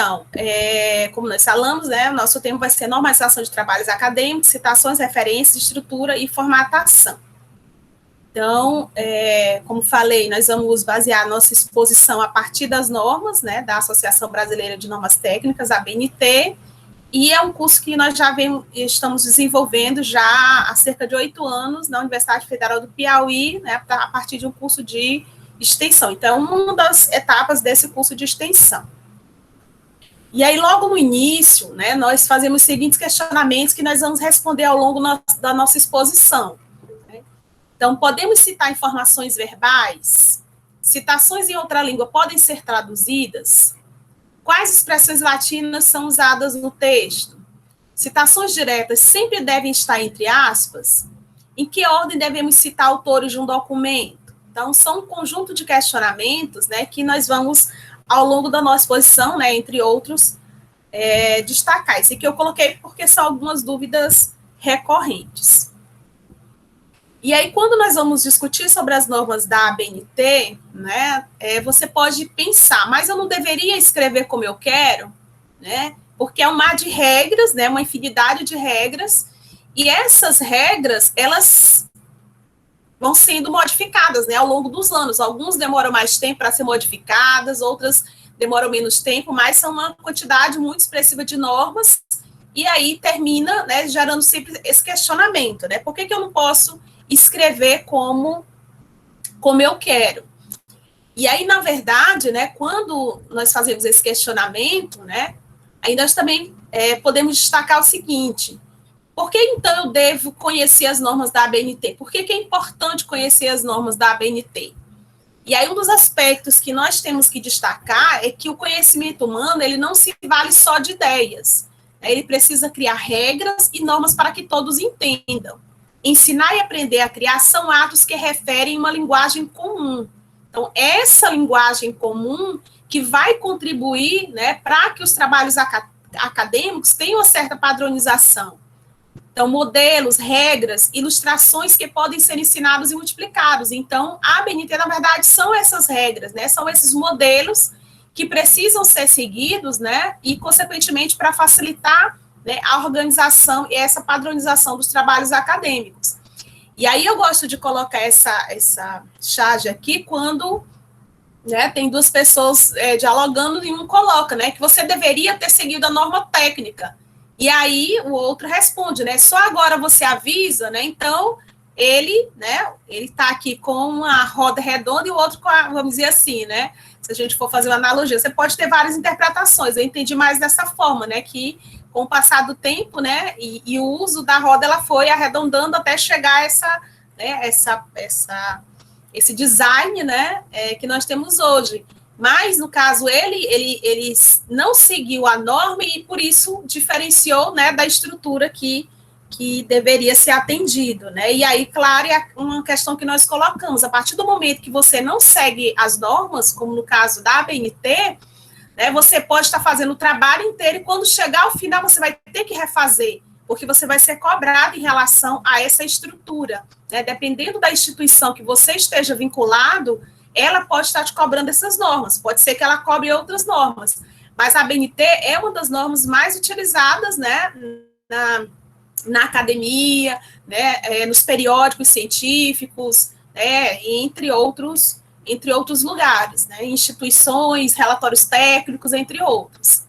Então, como nós falamos, né, o nosso tema vai ser normalização de trabalhos acadêmicos, citações, referências, estrutura e formatação. Então, como falei, nós vamos basear nossa exposição a partir das normas, né, da Associação Brasileira de Normas Técnicas, a ABNT, e é um curso que nós já estamos desenvolvendo já há cerca de 8 anos na Universidade Federal do Piauí, né, a partir de um curso de extensão. Então, uma das etapas desse curso de extensão. E aí, logo no início, né, nós fazemos os seguintes questionamentos que nós vamos responder ao longo da nossa exposição. Então, podemos citar informações verbais? Citações em outra língua podem ser traduzidas? Quais expressões latinas são usadas no texto? Citações diretas sempre devem estar entre aspas? Em que ordem devemos citar autores de um documento? Então, são um conjunto de questionamentos, né, que nós vamos, ao longo da nossa exposição, né, entre outros, destacar. Esse aqui eu coloquei porque são algumas dúvidas recorrentes. E aí, quando nós vamos discutir sobre as normas da ABNT, né, você pode pensar, mas eu não deveria escrever como eu quero, né, porque é um mar de regras, né, uma infinidade de regras, e essas regras, elas vão sendo modificadas, né, ao longo dos anos. Alguns demoram mais tempo para ser modificadas, outras demoram menos tempo, mas são uma quantidade muito expressiva de normas, e aí termina, né, gerando sempre esse questionamento, né, por que eu não posso escrever como eu quero? E aí, na verdade, né, quando nós fazemos esse questionamento, né, aí nós também podemos destacar o seguinte: por que, então, eu devo conhecer as normas da ABNT? Por que é importante conhecer as normas da ABNT? E aí, um dos aspectos que nós temos que destacar é que o conhecimento humano, ele não se vale só de ideias. Ele precisa criar regras e normas para que todos entendam. Ensinar e aprender a criar são atos que referem uma linguagem comum. Então, essa linguagem comum que vai contribuir, né, para que os trabalhos acadêmicos tenham uma certa padronização. Então, modelos, regras, ilustrações que podem ser ensinados e multiplicados. Então, a ABNT, na verdade, são essas regras, né, são esses modelos que precisam ser seguidos, né, e, consequentemente, para facilitar, né, a organização e essa padronização dos trabalhos acadêmicos. E aí eu gosto de colocar essa charge aqui quando, né, tem duas pessoas dialogando e um coloca, né, que você deveria ter seguido a norma técnica. E aí o outro responde, né, só agora você avisa, né, então ele está aqui com uma roda redonda e o outro com a, vamos dizer assim, né, se a gente for fazer uma analogia, você pode ter várias interpretações. Eu entendi mais dessa forma, né, que com o passar do tempo, né, e o uso da roda, ela foi arredondando até chegar esse design, né, que nós temos hoje. Mas, no caso, ele não seguiu a norma e, por isso, diferenciou, né, da estrutura que deveria ser atendido, né, e aí, claro, é uma questão que nós colocamos, a partir do momento que você não segue as normas, como no caso da ABNT, né, você pode estar fazendo o trabalho inteiro e quando chegar ao final você vai ter que refazer, porque você vai ser cobrado em relação a essa estrutura, né, dependendo da instituição que você esteja vinculado, ela pode estar te cobrando essas normas, pode ser que ela cobre outras normas, mas a ABNT é uma das normas mais utilizadas, né, na academia, né, nos periódicos científicos, né, entre outros lugares, né, instituições, relatórios técnicos, entre outros.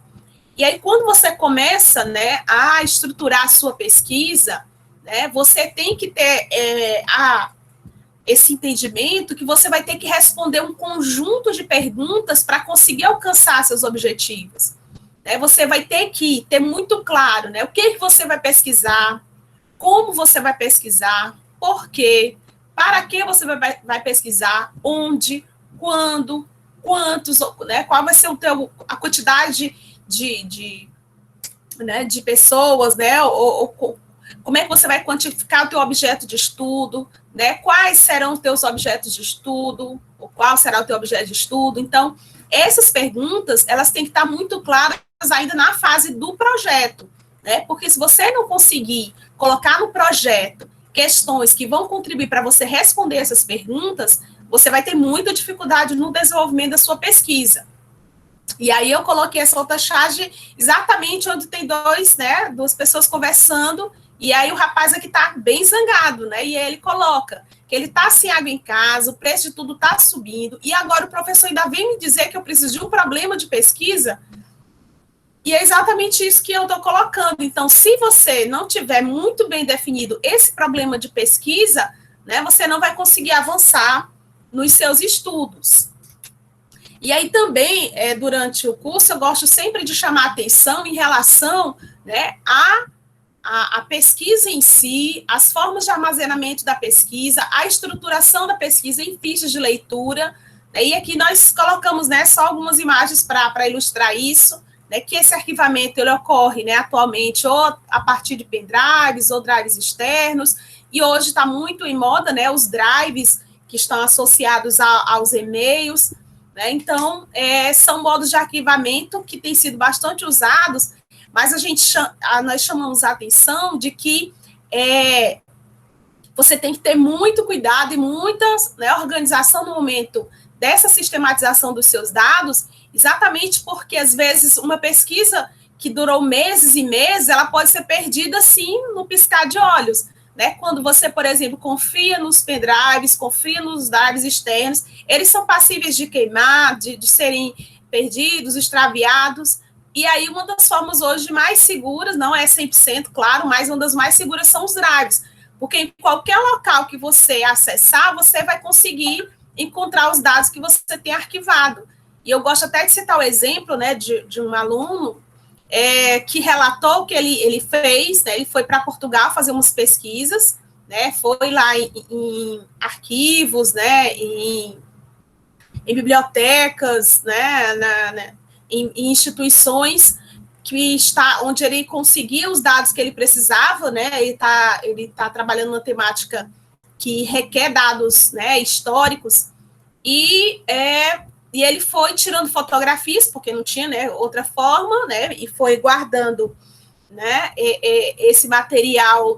E aí, quando você começa, né, a estruturar a sua pesquisa, né, você tem que ter esse entendimento que você vai ter que responder um conjunto de perguntas para conseguir alcançar seus objetivos. Né, você vai ter que ter muito claro, né, o que você vai pesquisar, como você vai pesquisar, por quê, para que você vai pesquisar, onde, quando, quantos, né, qual vai ser a quantidade de pessoas, né, ou como é que você vai quantificar o teu objeto de estudo, né, quais serão os teus objetos de estudo, ou qual será o teu objeto de estudo. Então, essas perguntas, elas têm que estar muito claras ainda na fase do projeto, né, porque se você não conseguir colocar no projeto questões que vão contribuir para você responder essas perguntas, você vai ter muita dificuldade no desenvolvimento da sua pesquisa. E aí eu coloquei essa outra charge exatamente onde tem duas pessoas conversando, e aí o rapaz aqui tá bem zangado, né? E aí ele coloca que ele tá sem água em casa, o preço de tudo tá subindo, e agora o professor ainda vem me dizer que eu preciso de um problema de pesquisa, e é exatamente isso que eu estou colocando. Então, se você não tiver muito bem definido esse problema de pesquisa, né, você não vai conseguir avançar nos seus estudos. E aí também, durante o curso, eu gosto sempre de chamar atenção em relação, né, a pesquisa em si, as formas de armazenamento da pesquisa, a estruturação da pesquisa em fichas de leitura, né, e aqui nós colocamos, né, só algumas imagens para ilustrar isso, né, que esse arquivamento ele ocorre, né, atualmente ou a partir de pendrives ou drives externos, e hoje está muito em moda, né, os drives que estão associados aos e-mails, né, então são modos de arquivamento que têm sido bastante usados, mas nós chamamos a atenção de que você tem que ter muito cuidado e muita, né, organização no momento dessa sistematização dos seus dados, exatamente porque, às vezes, uma pesquisa que durou meses e meses, ela pode ser perdida, assim, no piscar de olhos, né? Quando você, por exemplo, confia nos pendrives, confia nos drives externos, eles são passíveis de queimar, de serem perdidos, extraviados, e aí uma das formas hoje mais seguras, não é 100%, claro, mas uma das mais seguras são os drives, porque em qualquer local que você acessar, você vai conseguir encontrar os dados que você tem arquivado. E eu gosto até de citar o exemplo, né, de um aluno que relatou que ele fez, né, ele foi para Portugal fazer umas pesquisas, né, foi lá em arquivos, né, em bibliotecas, né, em instituições onde ele conseguia os dados que ele precisava, né, ele tá trabalhando numa temática que requer dados, né, históricos, e ele foi tirando fotografias, porque não tinha, né, outra forma, né, e foi guardando, né, esse material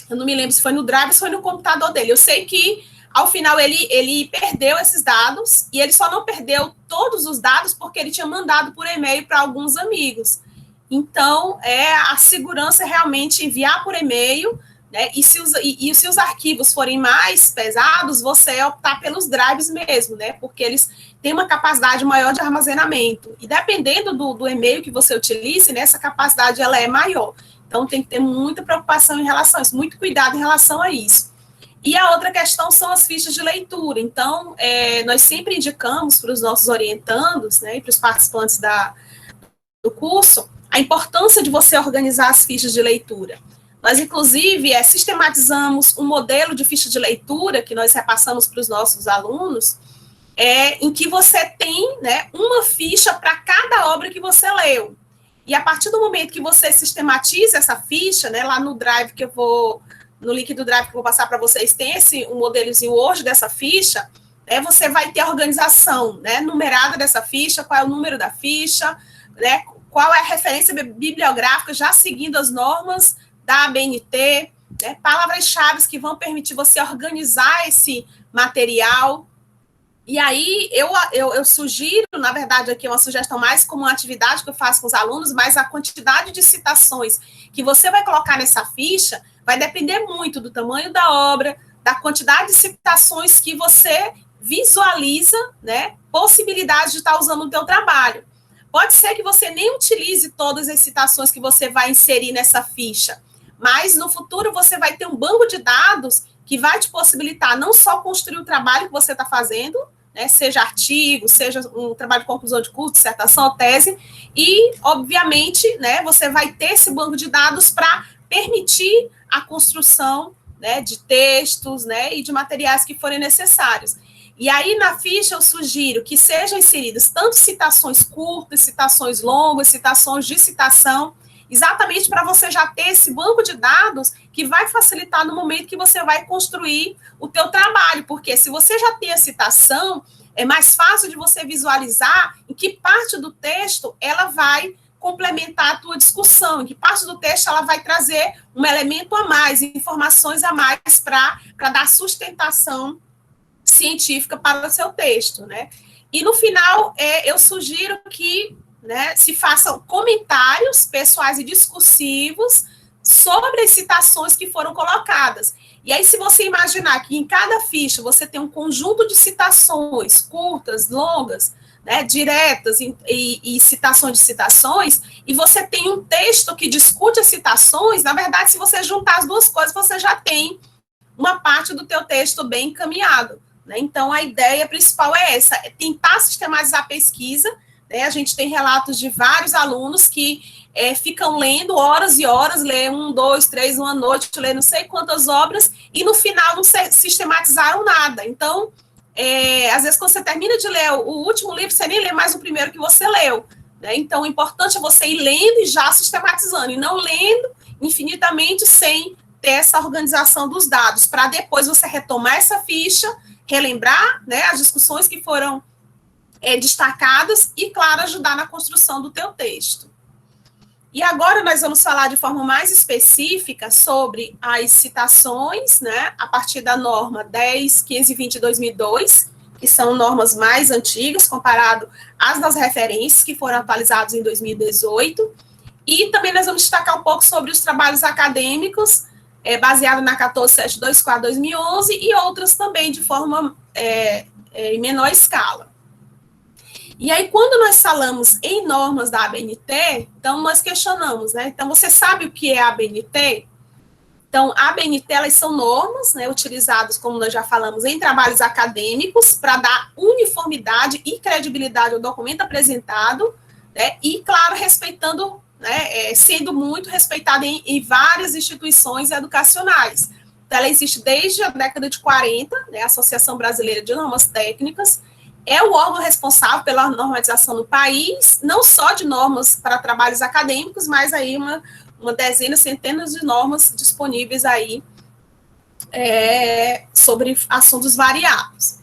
eu não me lembro se foi no Drive ou se foi no computador dele. Eu sei que, ao final, ele perdeu esses dados, e ele só não perdeu todos os dados porque ele tinha mandado por e-mail para alguns amigos. Então, a segurança é realmente enviar por e-mail, né, e se os arquivos forem mais pesados, você optar pelos drives mesmo, né, porque eles têm uma capacidade maior de armazenamento, e dependendo do e-mail que você utilize, né, essa capacidade ela é maior. Então, tem que ter muita preocupação em relação a isso, muito cuidado em relação a isso. E a outra questão são as fichas de leitura. Então, nós sempre indicamos para os nossos orientandos, né, e para os participantes do curso, a importância de você organizar as fichas de leitura. Nós, inclusive, sistematizamos um modelo de ficha de leitura que nós repassamos para os nossos alunos, em que você tem, né, uma ficha para cada obra que você leu. E a partir do momento que você sistematiza essa ficha, né, lá no Drive no link do Drive que eu vou passar para vocês, tem um modelozinho hoje dessa ficha, você vai ter a organização, né, numerada dessa ficha, qual é o número da ficha, né, qual é a referência bibliográfica, já seguindo as normas da ABNT, né, palavras-chave que vão permitir você organizar esse material. E aí, eu sugiro, na verdade, aqui é uma sugestão mais como uma atividade que eu faço com os alunos, mas a quantidade de citações que você vai colocar nessa ficha vai depender muito do tamanho da obra, da quantidade de citações que você visualiza, né, possibilidade de estar usando no teu trabalho. Pode ser que você nem utilize todas as citações que você vai inserir nessa ficha, mas no futuro você vai ter um banco de dados que vai te possibilitar não só construir o trabalho que você está fazendo, né, seja artigo, seja um trabalho de conclusão de curso, dissertação, tese, e, obviamente, né, você vai ter esse banco de dados para permitir a construção, né, de textos, né, e de materiais que forem necessários. E aí, na ficha, eu sugiro que sejam inseridas tanto citações curtas, citações longas, citações de citação, exatamente para você já ter esse banco de dados que vai facilitar no momento que você vai construir o teu trabalho, porque se você já tem a citação, é mais fácil de você visualizar em que parte do texto ela vai complementar a tua discussão, em que parte do texto ela vai trazer um elemento a mais, informações a mais para dar sustentação científica para o seu texto, né? E no final, eu sugiro que, né, se façam comentários pessoais e discursivos sobre as citações que foram colocadas. E aí, se você imaginar que em cada ficha você tem um conjunto de citações curtas, longas, né, diretas e citações de citações, e você tem um texto que discute as citações, na verdade, se você juntar as duas coisas, você já tem uma parte do teu texto bem encaminhado. Né? Então, a ideia principal é essa, é tentar sistematizar a pesquisa. Né? A gente tem relatos de vários alunos que ficam lendo horas e horas, lê 1, 2, 3, uma noite, lê não sei quantas obras, e no final não sistematizaram nada. Então, às vezes, quando você termina de ler o último livro, você nem lê mais o primeiro que você leu. Né? Então, o importante é você ir lendo e já sistematizando, e não lendo infinitamente sem ter essa organização dos dados, para depois você retomar essa ficha, relembrar, né, as discussões que foram destacadas e, claro, ajudar na construção do teu texto. E agora nós vamos falar de forma mais específica sobre as citações, né, a partir da norma 10.520/2002, que são normas mais antigas, comparado às das referências, que foram atualizadas em 2018. E também nós vamos destacar um pouco sobre os trabalhos acadêmicos, baseado na 14.724/2011, e outras também de forma em menor escala. E aí, quando nós falamos em normas da ABNT, então nós questionamos, né? Então, você sabe o que é a ABNT? Então, a ABNT, elas são normas, né, utilizadas, como nós já falamos, em trabalhos acadêmicos, para dar uniformidade e credibilidade ao documento apresentado, né, e, claro, respeitando, né, sendo muito respeitada em várias instituições educacionais. Então, ela existe desde a década de 40, né, a Associação Brasileira de Normas Técnicas, é o órgão responsável pela normatização no país, não só de normas para trabalhos acadêmicos, mas aí uma dezena, centenas de normas disponíveis aí sobre assuntos variados.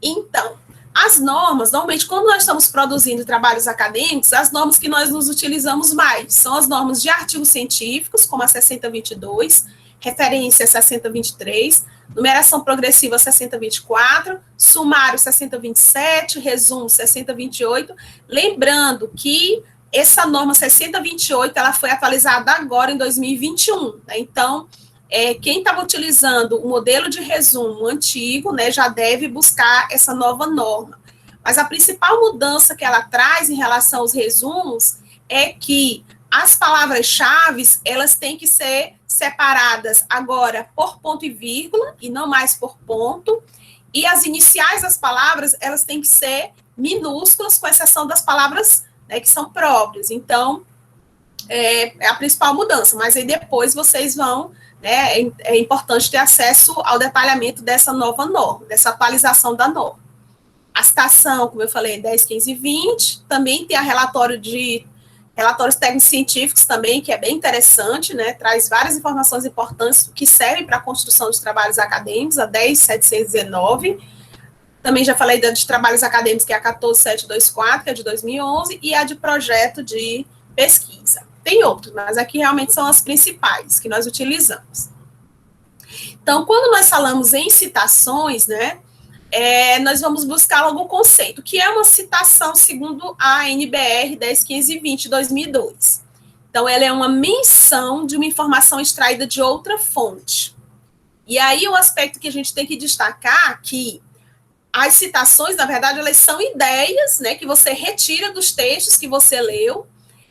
Então, as normas, normalmente, quando nós estamos produzindo trabalhos acadêmicos, as normas que nós nos utilizamos mais são as normas de artigos científicos, como a 6022, referência 6023, numeração progressiva 6024, sumário 6027, resumo 6028, lembrando que essa norma 6028, ela foi atualizada agora em 2021, né? Então, quem estava utilizando o modelo de resumo antigo, né, já deve buscar essa nova norma. Mas a principal mudança que ela traz em relação aos resumos é que as palavras-chave, elas têm que ser separadas agora por ponto e vírgula, e não mais por ponto, e as iniciais das palavras, elas têm que ser minúsculas, com exceção das palavras, né, que são próprias. Então, é a principal mudança, mas aí depois vocês vão, né, é importante ter acesso ao detalhamento dessa nova norma, dessa atualização da norma. A citação, como eu falei, 10, 15 e 20, também tem relatórios técnicos científicos também, que é bem interessante, né, traz várias informações importantes que servem para a construção de trabalhos acadêmicos, a 10.719, também já falei de trabalhos acadêmicos, que é a 14.724, que é de 2011, e a de projeto de pesquisa. Tem outros, mas aqui realmente são as principais que nós utilizamos. Então, quando nós falamos em citações, né, nós vamos buscar logo o conceito, que é uma citação segundo a NBR 10.520/2002. Então, ela é uma menção de uma informação extraída de outra fonte. E aí, o aspecto que a gente tem que destacar que as citações, na verdade, elas são ideias, né, que você retira dos textos que você leu.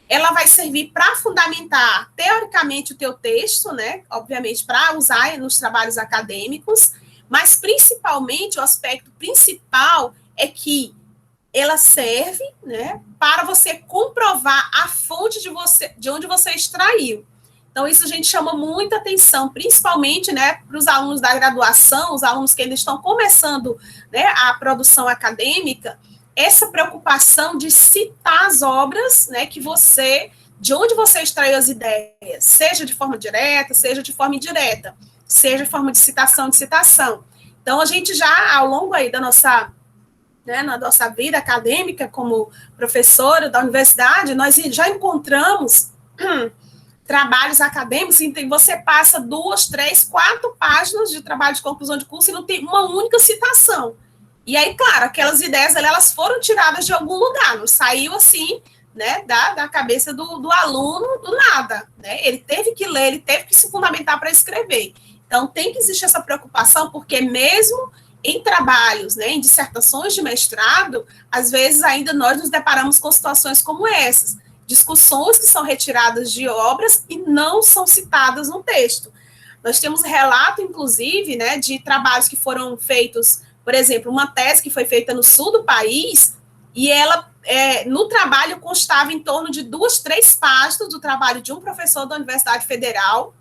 Ela vai servir para fundamentar, teoricamente, o teu texto, né, obviamente, para usar nos trabalhos acadêmicos, mas, principalmente, o aspecto principal é que ela serve, né, para você comprovar a fonte de onde você extraiu. Então, isso a gente chama muita atenção, principalmente, né, para os alunos da graduação, os alunos que ainda estão começando, né, a produção acadêmica, essa preocupação de citar as obras, né, de onde você extraiu as ideias, seja de forma direta, seja de forma indireta, seja de forma de citação. Então, a gente já, ao longo aí da nossa, né, na nossa vida acadêmica, como professora da universidade, nós já encontramos trabalhos acadêmicos em que você passa 2, 3, 4 páginas de trabalho de conclusão de curso e não tem uma única citação. E aí, claro, aquelas ideias elas foram tiradas de algum lugar, não saiu assim, né, da cabeça do aluno do nada, né? Ele teve que ler, ele teve que se fundamentar para escrever. Então, tem que existir essa preocupação, porque mesmo em trabalhos, né, em dissertações de mestrado, às vezes ainda nós nos deparamos com situações como essas, discussões que são retiradas de obras e não são citadas no texto. Nós temos relato, inclusive, né, de trabalhos que foram feitos, por exemplo, uma tese que foi feita no sul do país, e ela, no trabalho, constava em torno de 2, 3 páginas do trabalho de um professor da Universidade Federal.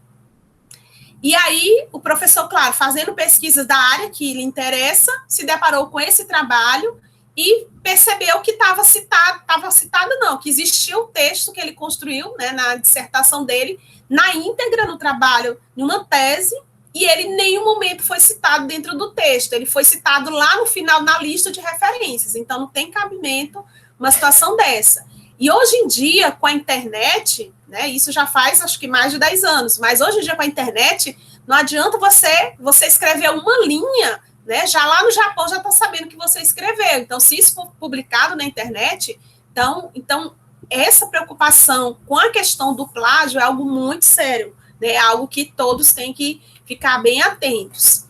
E aí, o professor, claro, fazendo pesquisas da área que lhe interessa, se deparou com esse trabalho e percebeu que estava citado não, que existia o texto que ele construiu, né, na dissertação dele, na íntegra no trabalho, em uma tese, e ele em nenhum momento foi citado dentro do texto, ele foi citado lá no final, na lista de referências, então não tem cabimento uma situação dessa. E hoje em dia, com a internet, né, isso já faz, acho que mais de 10 anos, mas hoje em dia com a internet, não adianta você escrever uma linha, né, já lá no Japão já está sabendo que você escreveu, então se isso for publicado na internet, então essa preocupação com a questão do plágio é algo muito sério, né, é algo que todos têm que ficar bem atentos.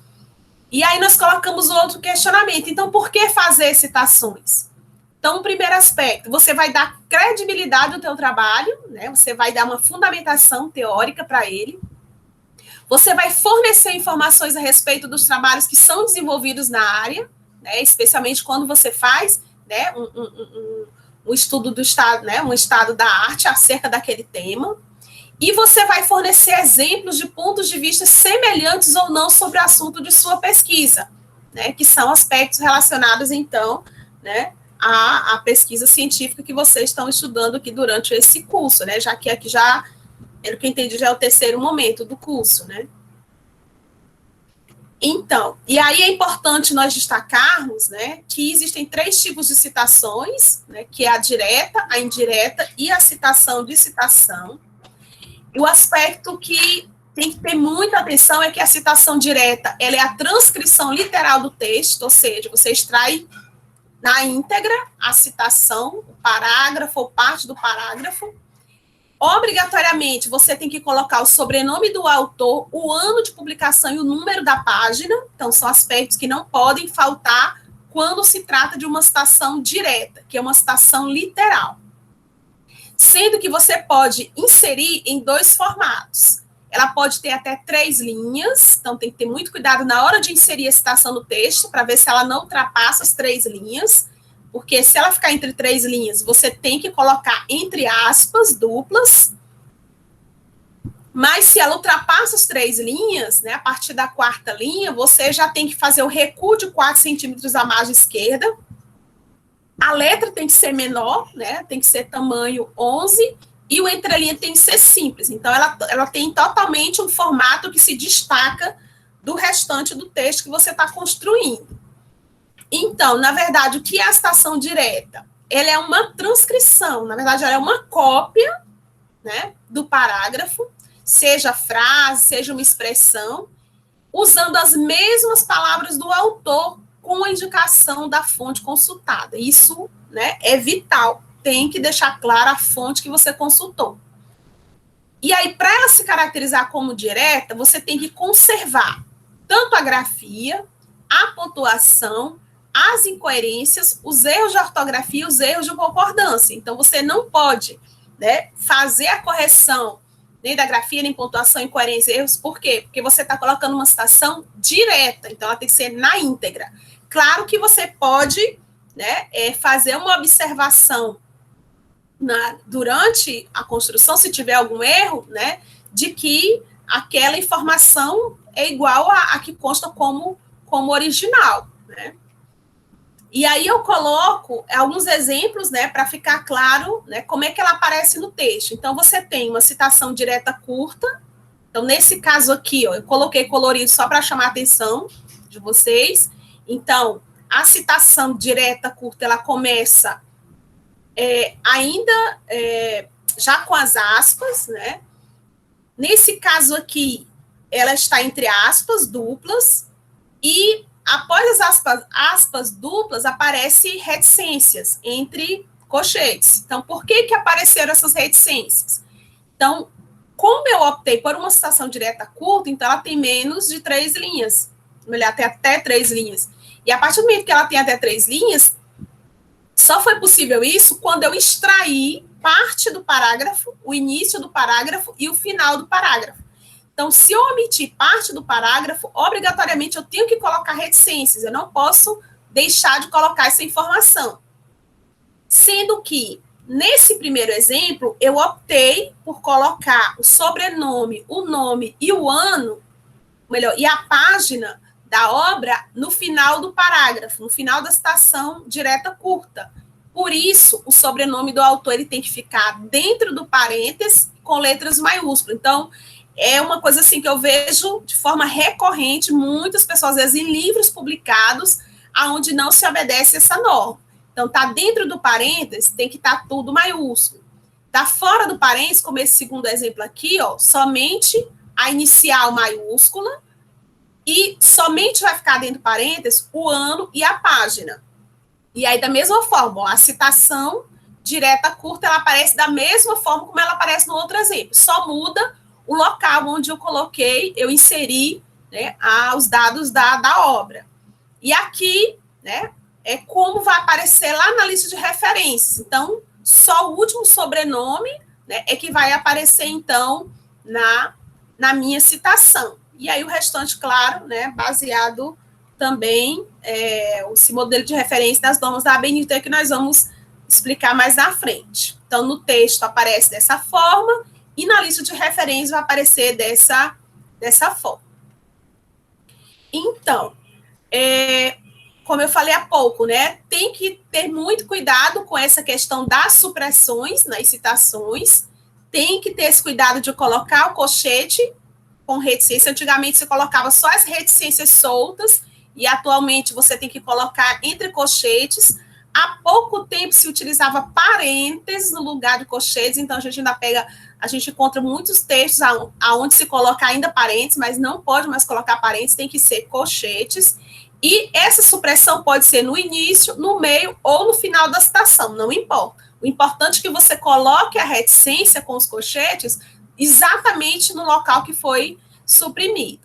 E aí nós colocamos outro questionamento, então por que fazer citações? Então, o primeiro aspecto, você vai dar credibilidade ao teu trabalho, né? Você vai dar uma fundamentação teórica para ele. Você vai fornecer informações a respeito dos trabalhos que são desenvolvidos na área, né? Especialmente quando você faz, né, um estudo do estado, né, um estado da arte acerca daquele tema. E você vai fornecer exemplos de pontos de vista semelhantes ou não sobre o assunto de sua pesquisa, né? Que são aspectos relacionados, então, né, a pesquisa científica que vocês estão estudando aqui durante esse curso, né? Já que aqui já, pelo que eu entendi, já é o terceiro momento do curso, né? Então, e aí é importante nós destacarmos, né, que existem 3 tipos de citações, né, que é a direta, a indireta e a citação de citação. E o aspecto que tem que ter muita atenção é que a citação direta, ela é a transcrição literal do texto, ou seja, você extrai na íntegra a citação, o parágrafo ou parte do parágrafo. Obrigatoriamente, você tem que colocar o sobrenome do autor, o ano de publicação e o número da página. Então, são aspectos que não podem faltar quando se trata de uma citação direta, que é uma citação literal. Sendo que você pode inserir em 2 formatos. Ela pode ter até 3 linhas, então tem que ter muito cuidado na hora de inserir a citação no texto, para ver se ela não ultrapassa as 3 linhas, porque se ela ficar entre 3 linhas, você tem que colocar entre aspas duplas, mas se ela ultrapassa as 3 linhas, né, a partir da 4ª linha, você já tem que fazer o recuo de 4 centímetros à margem esquerda, a letra tem que ser menor, né, tem que ser tamanho 11, e o entrelinha tem que ser simples. Então, ela tem totalmente um formato que se destaca do restante do texto que você está construindo. Então, na verdade, o que é a citação direta? Ela é uma transcrição, na verdade, ela é uma cópia, né, do parágrafo, seja frase, seja uma expressão, usando as mesmas palavras do autor com a indicação da fonte consultada. Isso, né, é vital. Tem que deixar clara a fonte que você consultou. E aí, para ela se caracterizar como direta, você tem que conservar tanto a grafia, a pontuação, as incoerências, os erros de ortografia, os erros de concordância. Então, você não pode, né, fazer a correção nem da grafia, nem pontuação, incoerência, erros. Por quê? Porque você está colocando uma citação direta, então ela tem que ser na íntegra. Claro que você pode, né, fazer uma observação durante a construção, se tiver algum erro, né, de que aquela informação é igual a que consta como original, né? E aí eu coloco alguns exemplos, né, para ficar claro, né, como é que ela aparece no texto. Então, você tem uma citação direta curta. Então, nesse caso aqui, ó, eu coloquei colorido só para chamar a atenção de vocês. Então, a citação direta curta, ela começa ainda já com as aspas, né? Nesse caso aqui, ela está entre aspas duplas, e após as aspas duplas, aparecem reticências entre colchetes. Então, por que apareceram essas reticências? Então, como eu optei por uma citação direta curta, então ela tem menos de 3 linhas. Melhor, tem até 3 linhas. E a partir do momento que ela tem até 3 linhas, só foi possível isso quando eu extraí parte do parágrafo, o início do parágrafo e o final do parágrafo. Então, se eu omitir parte do parágrafo, obrigatoriamente eu tenho que colocar reticências, eu não posso deixar de colocar essa informação. Sendo que, nesse primeiro exemplo, eu optei por colocar o sobrenome, o nome e o ano, melhor, e a página da obra no final do parágrafo, no final da citação direta curta. Por isso, o sobrenome do autor ele tem que ficar dentro do parênteses com letras maiúsculas. Então, é uma coisa assim que eu vejo de forma recorrente, muitas pessoas, às vezes, em livros publicados, onde não se obedece essa norma. Então, tá dentro do parênteses, tem que estar tudo maiúsculo. Tá fora do parênteses, como esse segundo exemplo aqui, ó, somente a inicial maiúscula e somente vai ficar dentro do parênteses o ano e a página. E aí, da mesma forma, ó, a citação direta curta, ela aparece da mesma forma como ela aparece no outro exemplo. Só muda o local onde eu coloquei, eu inseri, né, os dados da obra. E aqui, né, é como vai aparecer lá na lista de referências. Então, só o último sobrenome, né, é que vai aparecer, então, na minha citação. E aí o restante, claro, né, baseado também esse modelo de referência das normas da ABNT que nós vamos explicar mais na frente. Então, no texto aparece dessa forma e na lista de referências vai aparecer dessa forma. Então, como eu falei há pouco, né, tem que ter muito cuidado com essa questão das supressões nas citações, tem que ter esse cuidado de colocar o colchete com reticência. Antigamente você colocava só as reticências soltas, e atualmente você tem que colocar entre colchetes. Há pouco tempo se utilizava parênteses no lugar de colchetes, então a gente encontra muitos textos onde se coloca ainda parênteses, mas não pode mais colocar parênteses, tem que ser colchetes. E essa supressão pode ser no início, no meio ou no final da citação, não importa. O importante é que você coloque a reticência com os colchetes exatamente no local que foi suprimido.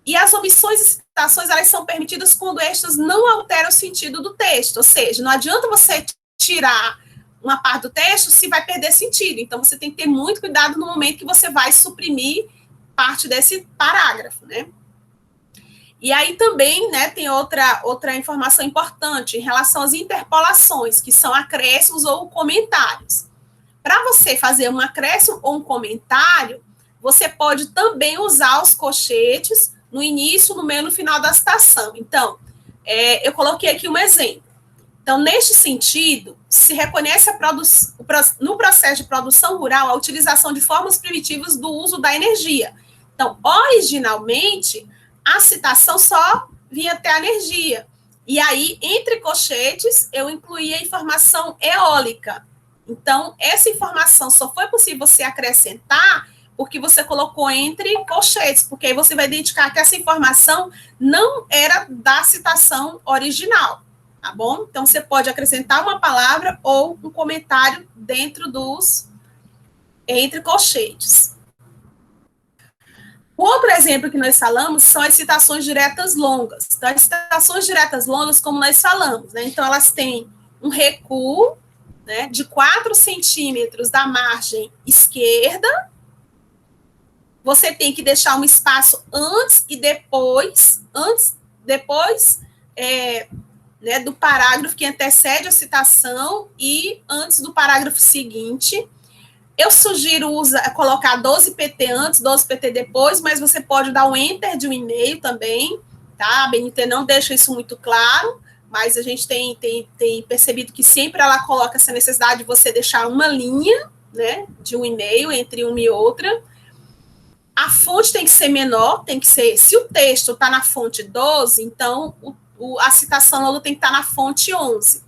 E as omissões e citações, elas são permitidas quando estas não alteram o sentido do texto, ou seja, não adianta você tirar uma parte do texto se vai perder sentido. Então, você tem que ter muito cuidado no momento que você vai suprimir parte desse parágrafo, né? E aí também, né, tem outra informação importante em relação às interpolações, que são acréscimos ou comentários. Para você fazer um acréscimo ou um comentário, você pode também usar os colchetes no início, no meio e no final da citação. Então, eu coloquei aqui um exemplo. Então, neste sentido, se reconhece no processo de produção rural a utilização de formas primitivas do uso da energia. Então, originalmente, a citação só vinha até a energia. E aí, entre colchetes, eu incluí a informação eólica. Então, essa informação só foi possível você acrescentar porque você colocou entre colchetes, porque aí você vai identificar que essa informação não era da citação original, tá bom? Então, você pode acrescentar uma palavra ou um comentário dentro entre colchetes. O outro exemplo que nós falamos são as citações diretas longas. Então, as citações diretas longas, como nós falamos, né? Então, elas têm um recuo, né, de 4 centímetros da margem esquerda. Você tem que deixar um espaço antes e depois, né, do parágrafo que antecede a citação e antes do parágrafo seguinte. Eu sugiro colocar 12 PT antes, 12 PT depois, mas você pode dar um enter de um e-mail também, tá? A BNT não deixa isso muito claro, mas a gente tem percebido que sempre ela coloca essa necessidade de você deixar uma linha, né, de um e-mail entre uma e outra. A fonte tem que ser menor, tem que ser... Se o texto está na fonte 12, então a citação longa tem que estar na fonte 11.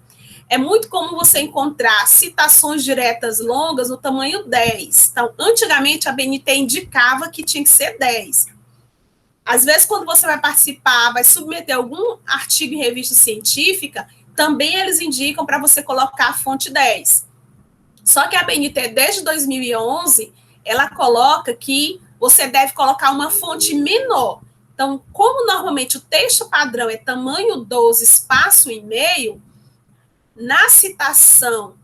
É muito comum você encontrar citações diretas longas no tamanho 10. Então, antigamente, a BNT indicava que tinha que ser 10. Às vezes, quando você vai participar, vai submeter algum artigo em revista científica, também eles indicam para você colocar a fonte 10. Só que a BNT, desde 2011, ela coloca que você deve colocar uma fonte menor. Então, como normalmente o texto padrão é tamanho 12, espaço e meio, na citação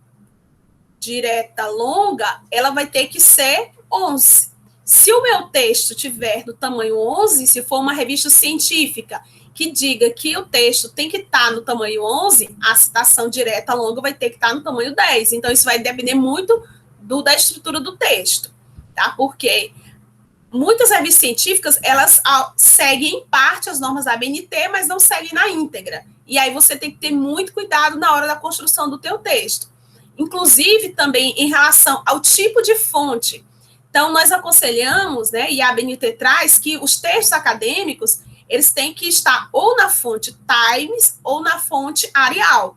direta longa, ela vai ter que ser 11. Se o meu texto tiver no tamanho 11, se for uma revista científica que diga que o texto tem que estar no tamanho 11, a citação direta longa vai ter que estar no tamanho 10. Então, isso vai depender muito da estrutura do texto, tá? Porque muitas revistas científicas, elas seguem em parte as normas da ABNT, mas não seguem na íntegra. E aí você tem que ter muito cuidado na hora da construção do teu texto. Inclusive, também em relação ao tipo de fonte. Então, nós aconselhamos, né, e a ABNT traz que os textos acadêmicos, eles têm que estar ou na fonte Times ou na fonte Arial.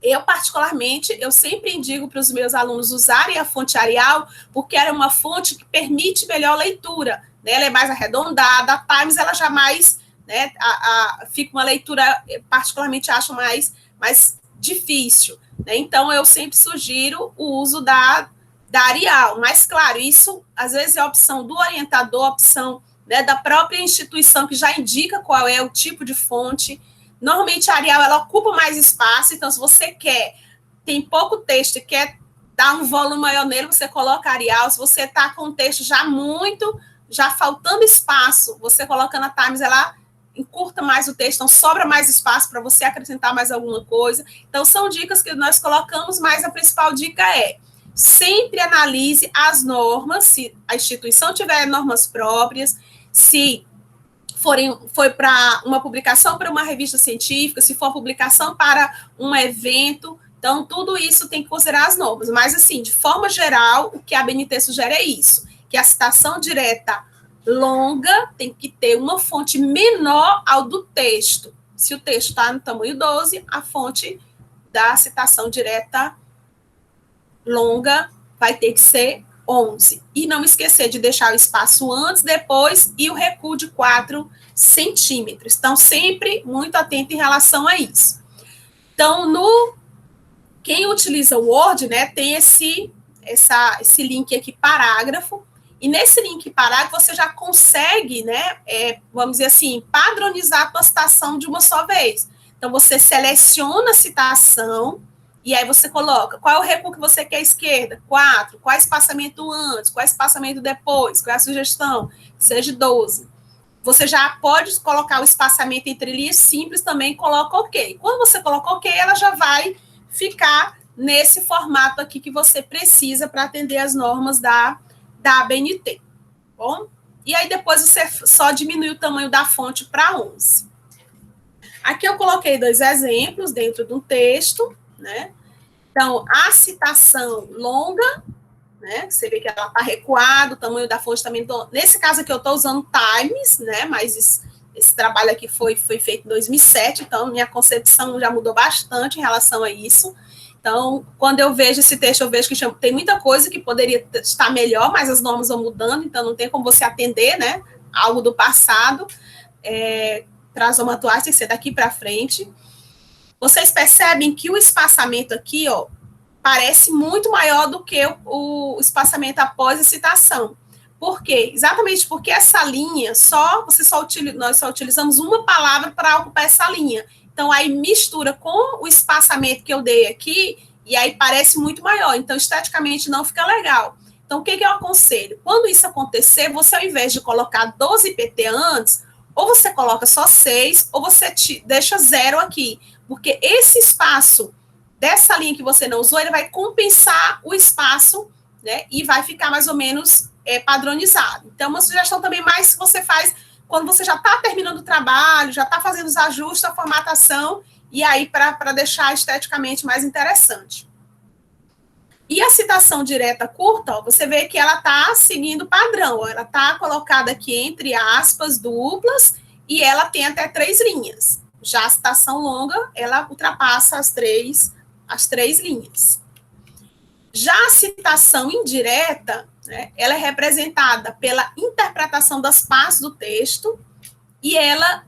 Eu, particularmente, eu sempre indico para os meus alunos usarem a fonte Arial, porque ela é uma fonte que permite melhor leitura, né? Ela é mais arredondada, a Times, ela já mais, né, fica uma leitura, particularmente, acho mais difícil, né? Então, eu sempre sugiro o uso da Arial, mas, claro, isso, às vezes, é a opção do orientador, a opção, né, da própria instituição, que já indica qual é o tipo de fonte. Normalmente, a Arial, ela ocupa mais espaço, então, se você tem pouco texto e quer dar um volume maior nele, você coloca a Arial. Se você está com o texto já faltando espaço, você coloca na Times, ela encurta mais o texto, então sobra mais espaço para você acrescentar mais alguma coisa. Então, são dicas que nós colocamos, mas a principal dica é sempre analise as normas, se a instituição tiver normas próprias, se foi para uma publicação para uma revista científica, se for publicação para um evento, então tudo isso tem que considerar as normas. Mas, assim, de forma geral, o que a ABNT sugere é isso, que a citação direta longa tem que ter uma fonte menor ao do texto. Se o texto está no tamanho 12, a fonte da citação direta longa vai ter que ser 11. E não esquecer de deixar o espaço antes, depois e o recuo de 4 centímetros. Então, sempre muito atento em relação a isso. Então, quem utiliza o Word, né, tem esse link aqui, parágrafo, e nesse link parágrafo você já consegue, né, vamos dizer assim, padronizar a tua citação de uma só vez. Então, você seleciona a citação, e aí você coloca qual é o recuo que você quer à esquerda, 4, qual é o espaçamento antes, qual é o espaçamento depois, qual é a sugestão, seja 12. Você já pode colocar o espaçamento entre linhas simples também, coloca OK. Quando você coloca OK, ela já vai ficar nesse formato aqui que você precisa para atender as normas da ABNT. Bom? E aí depois você só diminui o tamanho da fonte para 11. Aqui eu coloquei 2 exemplos dentro do texto, né? Então, a citação longa, né? Você vê que ela está recuada, o tamanho da fonte também. Nesse caso aqui, eu estou usando Times, né? Mas esse trabalho aqui foi feito em 2007, então minha concepção já mudou bastante em relação a isso. Então, quando eu vejo esse texto, eu vejo que tem muita coisa que poderia estar melhor, mas as normas vão mudando, então não tem como você atender, né? Algo do passado. Para as normas atuais, tem que ser daqui para frente. Vocês percebem que o espaçamento aqui, ó, parece muito maior do que o espaçamento após a citação. Por quê? Exatamente porque essa linha, nós só utilizamos uma palavra para ocupar essa linha. Então, aí mistura com o espaçamento que eu dei aqui, e aí parece muito maior. Então, esteticamente, não fica legal. Então, o que eu aconselho? Quando isso acontecer, você, ao invés de colocar 12 pt antes, ou você coloca só 6, ou você deixa 0 aqui. Porque esse espaço dessa linha que você não usou, ele vai compensar o espaço, né? E vai ficar mais ou menos padronizado. Então, uma sugestão também mais que você faz quando você já está terminando o trabalho, já está fazendo os ajustes, a formatação, e aí para deixar esteticamente mais interessante. E a citação direta curta, ó, você vê que ela está seguindo o padrão, ó, ela está colocada aqui entre aspas duplas, e ela tem até 3 linhas. Já a citação longa, ela ultrapassa as três linhas. Já a citação indireta, né, ela é representada pela interpretação das partes do texto, e ela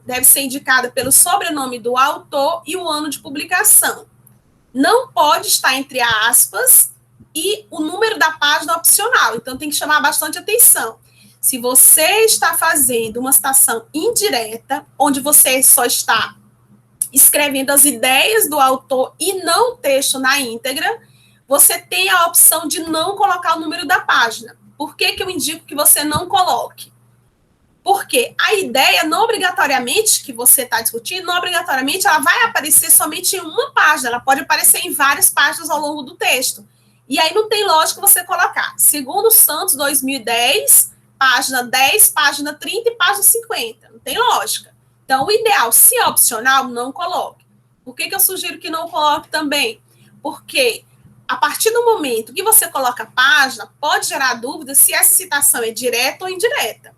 deve ser indicada pelo sobrenome do autor e o ano de publicação. Não pode estar entre aspas e o número da página opcional, então tem que chamar bastante atenção. Se você está fazendo uma citação indireta, onde você só está escrevendo as ideias do autor e não o texto na íntegra, você tem a opção de não colocar o número da página. Por que eu indico que você não coloque? Porque a ideia, não obrigatoriamente, que você está discutindo, não obrigatoriamente ela vai aparecer somente em uma página, ela pode aparecer em várias páginas ao longo do texto. E aí não tem lógica você colocar. Segundo Santos, 2010, página 10, página 30 e página 50. Não tem lógica. Então, o ideal, se é opcional, não coloque. Por que eu sugiro que não coloque também? Porque a partir do momento que você coloca a página, pode gerar dúvida se essa citação é direta ou indireta.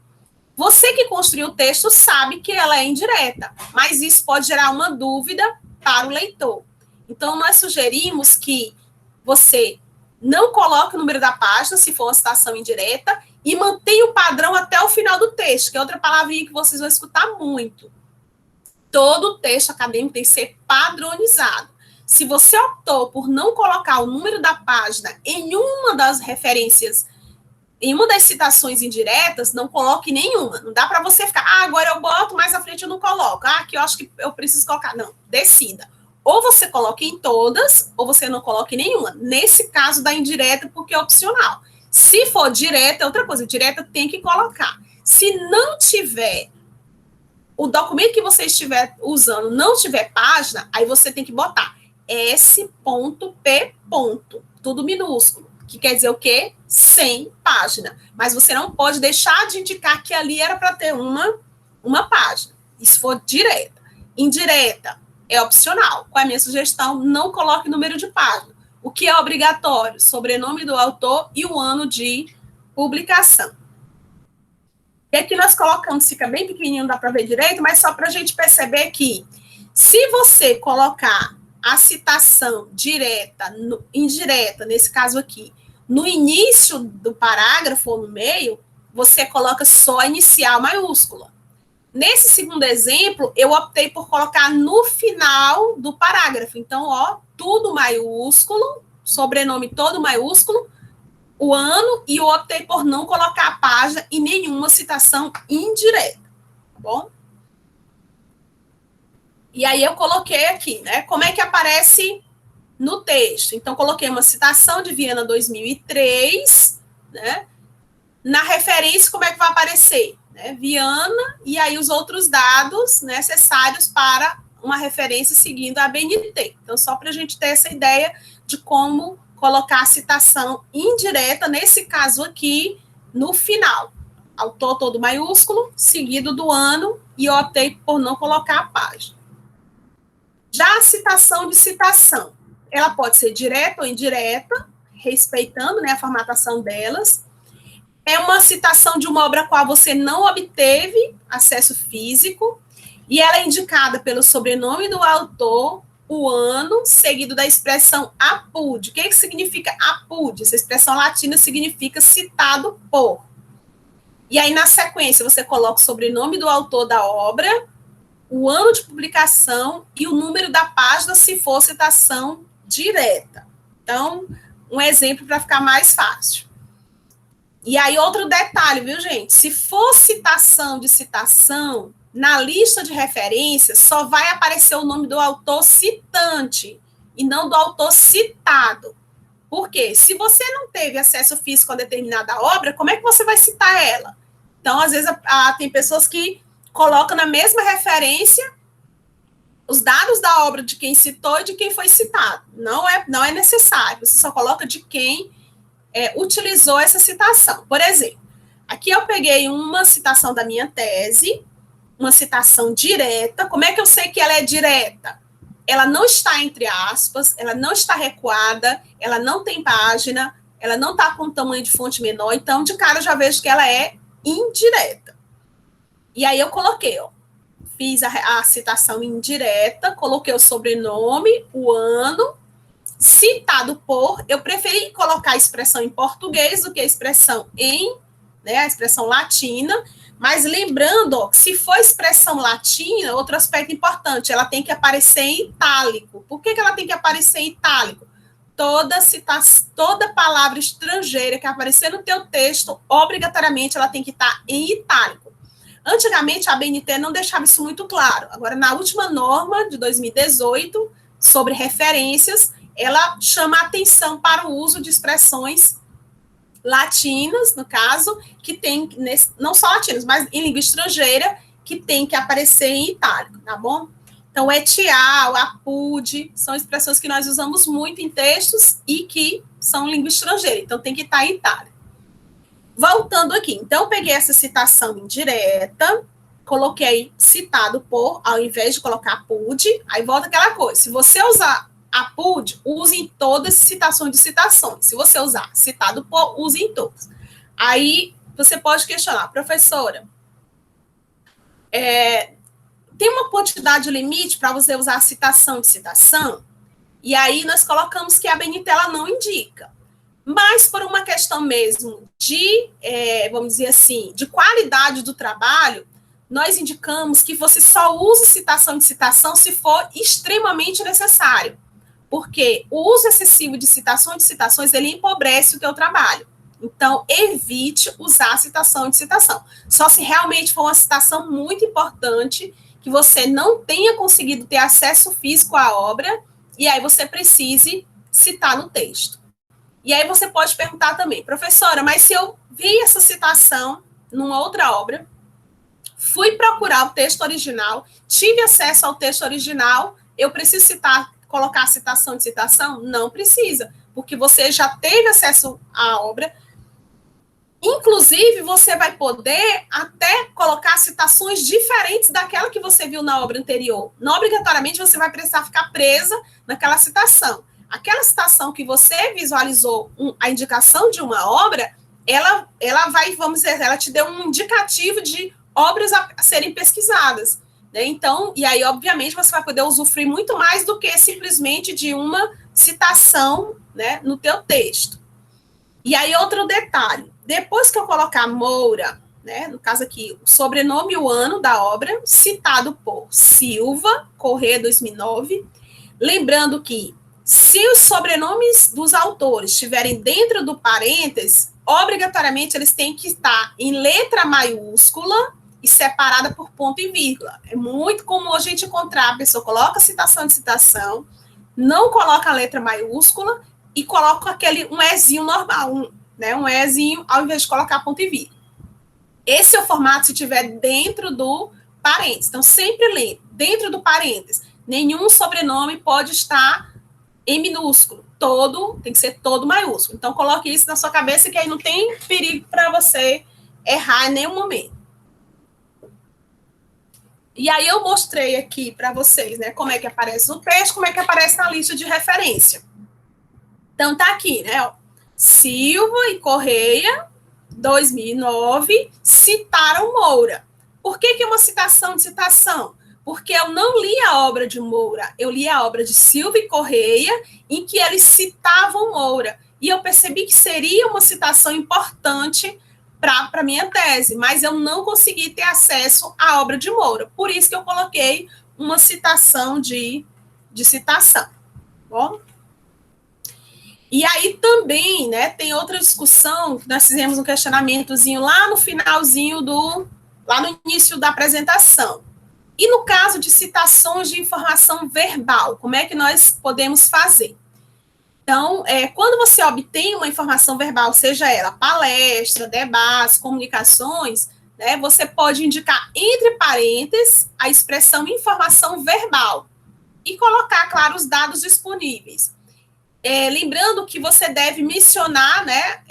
Você que construiu o texto sabe que ela é indireta, mas isso pode gerar uma dúvida para o leitor. Então, nós sugerimos que você não coloque o número da página, se for uma citação indireta, e mantenha o padrão até o final do texto, que é outra palavrinha que vocês vão escutar muito. Todo texto acadêmico tem que ser padronizado. Se você optou por não colocar o número da página em uma das referências, em uma das citações indiretas, não coloque nenhuma. Não dá para você ficar, agora eu boto, mais à frente eu não coloco. Aqui eu acho que eu preciso colocar. Não, decida. Ou você coloque em todas, ou você não coloque nenhuma. Nesse caso da indireta, porque é opcional. Se for direta, é outra coisa. Direta tem que colocar. Se não tiver, o documento que você estiver usando não tiver página, aí você tem que botar S.P. Tudo minúsculo. Que quer dizer o quê? Sem página. Mas você não pode deixar de indicar que ali era para ter uma página. Isso for direta. Indireta é opcional. Qual é a minha sugestão? Não coloque número de página. O que é obrigatório? Sobrenome do autor e o ano de publicação. E aqui nós colocamos, fica bem pequenininho, não dá para ver direito, mas só para a gente perceber que se você colocar a citação direta, indireta, nesse caso aqui, no início do parágrafo ou no meio, você coloca só a inicial maiúscula. Nesse segundo exemplo, eu optei por colocar no final do parágrafo. Então, ó, tudo maiúsculo, sobrenome todo maiúsculo, o ano, e eu optei por não colocar a página e nenhuma citação indireta, tá bom? E aí eu coloquei aqui, né? Como é que aparece no texto? Então, coloquei uma citação de Viana 2003, né? Na referência, como é que vai aparecer? Né? Viana, e aí os outros dados necessários para uma referência seguindo a BNT. Então, só para a gente ter essa ideia de como colocar a citação indireta, nesse caso aqui, no final. Autor todo maiúsculo, seguido do ano, e eu optei por não colocar a página. Já a citação de citação, ela pode ser direta ou indireta, respeitando, né, a formatação delas. É uma citação de uma obra a qual você não obteve acesso físico, e ela é indicada pelo sobrenome do autor, o ano, seguido da expressão apud. O que significa apud? Essa expressão latina significa citado por. E aí, na sequência, você coloca o sobrenome do autor da obra, o ano de publicação e o número da página, se for citação direta. Então, um exemplo para ficar mais fácil. E aí, outro detalhe, viu, gente? Se for citação de citação, na lista de referências só vai aparecer o nome do autor citante e não do autor citado. Por quê? Se você não teve acesso físico a determinada obra, como é que você vai citar ela? Então, às vezes, tem pessoas que colocam na mesma referência os dados da obra de quem citou e de quem foi citado. Não é necessário. Você só coloca de quem utilizou essa citação. Por exemplo, aqui eu peguei uma citação da minha tese, uma citação direta. Como é que eu sei que ela é direta? Ela não está entre aspas, ela não está recuada, ela não tem página, ela não está com tamanho de fonte menor, então, de cara, eu já vejo que ela é indireta. E aí eu coloquei, ó, fiz a citação indireta, coloquei o sobrenome, o ano, citado por, eu preferi colocar a expressão em português do que a expressão em né, a expressão latina, mas lembrando, ó, se for expressão latina, outro aspecto importante, ela tem que aparecer em itálico. Por que ela tem que aparecer em itálico? Toda palavra estrangeira que aparecer no teu texto, obrigatoriamente ela tem que estar em itálico. Antigamente, a BNT não deixava isso muito claro. Agora, na última norma de 2018, sobre referências, ela chama a atenção para o uso de expressões latinas, no caso, que tem, não só latinas, mas em língua estrangeira, que tem que aparecer em itálico, tá bom? Então, etial, apud, são expressões que nós usamos muito em textos e que são língua estrangeira, então tem que estar em itálico. Voltando aqui, então, eu peguei essa citação indireta, coloquei citado por, ao invés de colocar apud, aí volta aquela coisa, se você usar apud, use em todas as citações de citações. Se você usar citado por, use em todas. Aí você pode questionar, professora, tem uma quantidade limite para você usar citação de citação? E aí nós colocamos que a BNT ela não indica. Mas por uma questão mesmo de, vamos dizer assim, de qualidade do trabalho, nós indicamos que você só use citação de citação se for extremamente necessário. Porque o uso excessivo de citações, ele empobrece o teu trabalho. Então, evite usar citação de citação. Só se realmente for uma citação muito importante, que você não tenha conseguido ter acesso físico à obra, e aí você precise citar no texto. E aí você pode perguntar também, professora, mas se eu vi essa citação numa outra obra, fui procurar o texto original, tive acesso ao texto original, eu preciso colocar a citação de citação? Não precisa, porque você já teve acesso à obra. Inclusive, você vai poder até colocar citações diferentes daquela que você viu na obra anterior. Não obrigatoriamente você vai precisar ficar presa naquela citação. Aquela citação que você visualizou, a indicação de uma obra, ela vai, vamos dizer, ela te deu um indicativo de obras a serem pesquisadas. Né? Então, e aí, obviamente, você vai poder usufruir muito mais do que simplesmente de uma citação, né, no teu texto. E aí, outro detalhe, depois que eu colocar Moura, né, no caso aqui, o sobrenome e o ano da obra, citado por Silva, Corrêa 2009, lembrando que se os sobrenomes dos autores estiverem dentro do parênteses, obrigatoriamente eles têm que estar em letra maiúscula e separada por ponto e vírgula. É muito comum a gente encontrar, a pessoa coloca citação de citação, não coloca a letra maiúscula e coloca um ezinho normal, um ezinho, ao invés de colocar ponto e vírgula. Esse é o formato se estiver dentro do parênteses. Então, sempre lê, dentro do parênteses. Nenhum sobrenome pode estar em minúsculo. Tem que ser todo maiúsculo. Então, coloque isso na sua cabeça, que aí não tem perigo para você errar em nenhum momento. E aí eu mostrei aqui para vocês, né, como é que aparece no texto, como é que aparece na lista de referência. Então, tá aqui, né, ó, Silva e Corrêa, 2009, citaram Moura. Por que é uma citação de citação? Porque eu não li a obra de Moura, eu li a obra de Silva e Corrêa, em que eles citavam Moura. E eu percebi que seria uma citação importante para a minha tese, mas eu não consegui ter acesso à obra de Moura. Por isso que eu coloquei uma citação de citação. Bom? E aí também, né, tem outra discussão, nós fizemos um questionamentozinho lá no finalzinho lá no início da apresentação. E no caso de citações de informação verbal, como é que nós podemos fazer? Então, quando você obtém uma informação verbal, seja ela palestra, debates, comunicações, né, você pode indicar entre parênteses a expressão informação verbal e colocar, claro, os dados disponíveis. Lembrando que você deve mencionar, né,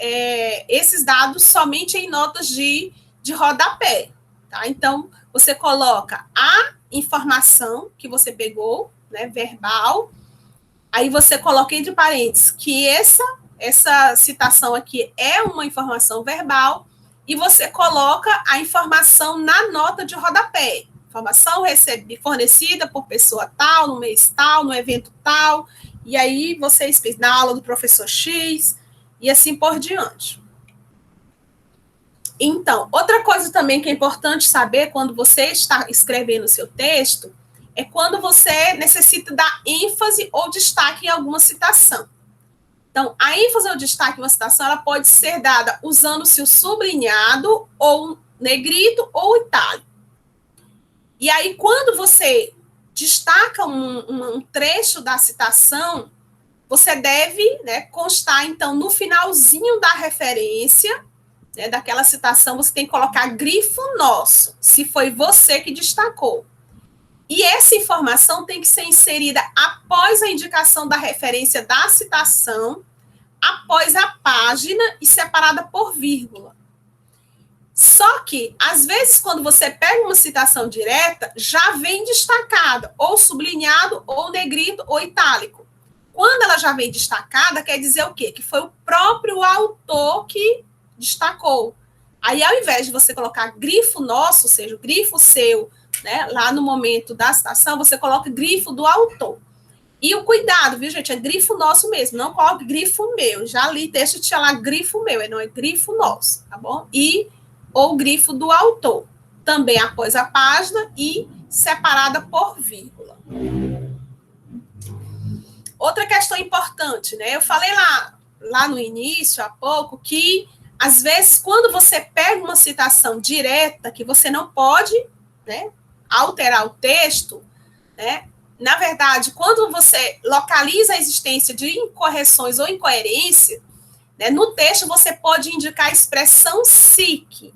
esses dados somente em notas de rodapé. Tá? Então, você coloca a informação que você pegou, né, verbal. Aí você coloca entre parênteses que essa citação aqui é uma informação verbal e você coloca a informação na nota de rodapé. Informação fornecida por pessoa tal, no mês tal, no evento tal, e aí você explica na aula do professor X e assim por diante. Então, outra coisa também que é importante saber quando você está escrevendo o seu texto é quando você necessita dar ênfase ou destaque em alguma citação. Então, a ênfase ou destaque em uma citação, ela pode ser dada usando-se o sublinhado, ou negrito, ou itálico. E aí, quando você destaca um trecho da citação, você deve, né, constar, então, no finalzinho da referência, né, daquela citação, você tem que colocar grifo nosso, se foi você que destacou. E essa informação tem que ser inserida após a indicação da referência da citação, após a página e separada por vírgula. Só que, às vezes, quando você pega uma citação direta, já vem destacada, ou sublinhado, ou negrito, ou itálico. Quando ela já vem destacada, quer dizer o quê? Que foi o próprio autor que destacou. Aí, ao invés de você colocar grifo nosso, ou seja, o grifo seu, né, lá no momento da citação, você coloca grifo do autor. E o cuidado, viu, gente? É grifo nosso mesmo, não coloque grifo meu. Já li texto tinha lá grifo meu, não é grifo nosso, tá bom? Ou grifo do autor. Também após a página e separada por vírgula. Outra questão importante, né? Eu falei lá no início, há pouco, que às vezes, quando você pega uma citação direta, que você não pode, né, alterar o texto, né? Na verdade, quando você localiza a existência de incorreções ou incoerência, né, no texto você pode indicar a expressão SIC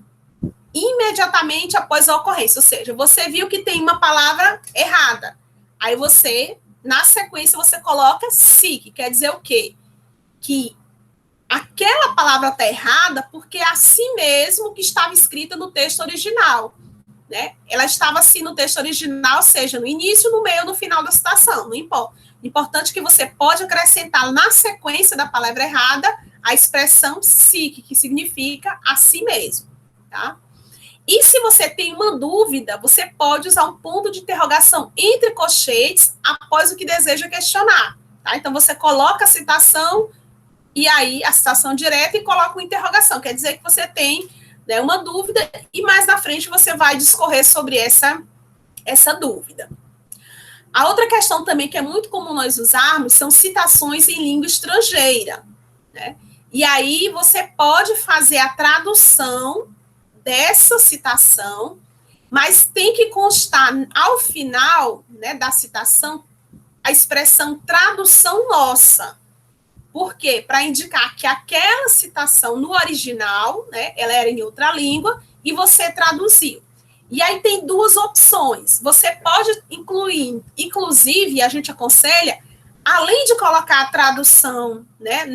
imediatamente após a ocorrência. Ou seja, você viu que tem uma palavra errada. Aí você, na sequência, você coloca SIC. Quer dizer o quê? Que aquela palavra está errada porque é assim mesmo que estava escrita no texto original. Né? Ela estava assim no texto original, seja no início, no meio ou no final da citação, não importa. O importante é que você pode acrescentar na sequência da palavra errada a expressão SIC, que significa assim mesmo. Tá? E se você tem uma dúvida, você pode usar um ponto de interrogação entre colchetes após o que deseja questionar. Tá? Então, você coloca a citação e aí a citação direta e coloca uma interrogação. Quer dizer que você tem, né, uma dúvida, e mais na frente você vai discorrer sobre essa dúvida. A outra questão também que é muito comum nós usarmos são citações em língua estrangeira, né? E aí você pode fazer a tradução dessa citação, mas tem que constar ao final, né, da citação a expressão tradução nossa. Por quê? Para indicar que aquela citação no original, né, ela era em outra língua, e você traduziu. E aí tem duas opções. Você pode incluir, inclusive, a gente aconselha, além de colocar a tradução, né,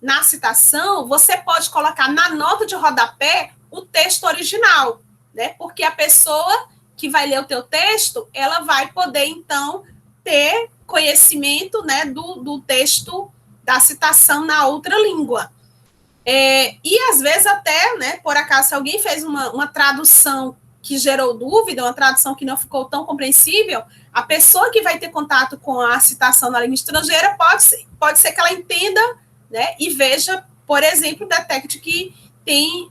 na citação, você pode colocar na nota de rodapé o texto original, né? Porque a pessoa que vai ler o teu texto, ela vai poder, então, ter conhecimento, né, do texto da citação na outra língua. E às vezes até, né, por acaso, se alguém fez uma tradução que gerou dúvida, uma tradução que não ficou tão compreensível, a pessoa que vai ter contato com a citação na língua estrangeira pode ser que ela entenda, né, e veja, por exemplo, detecte que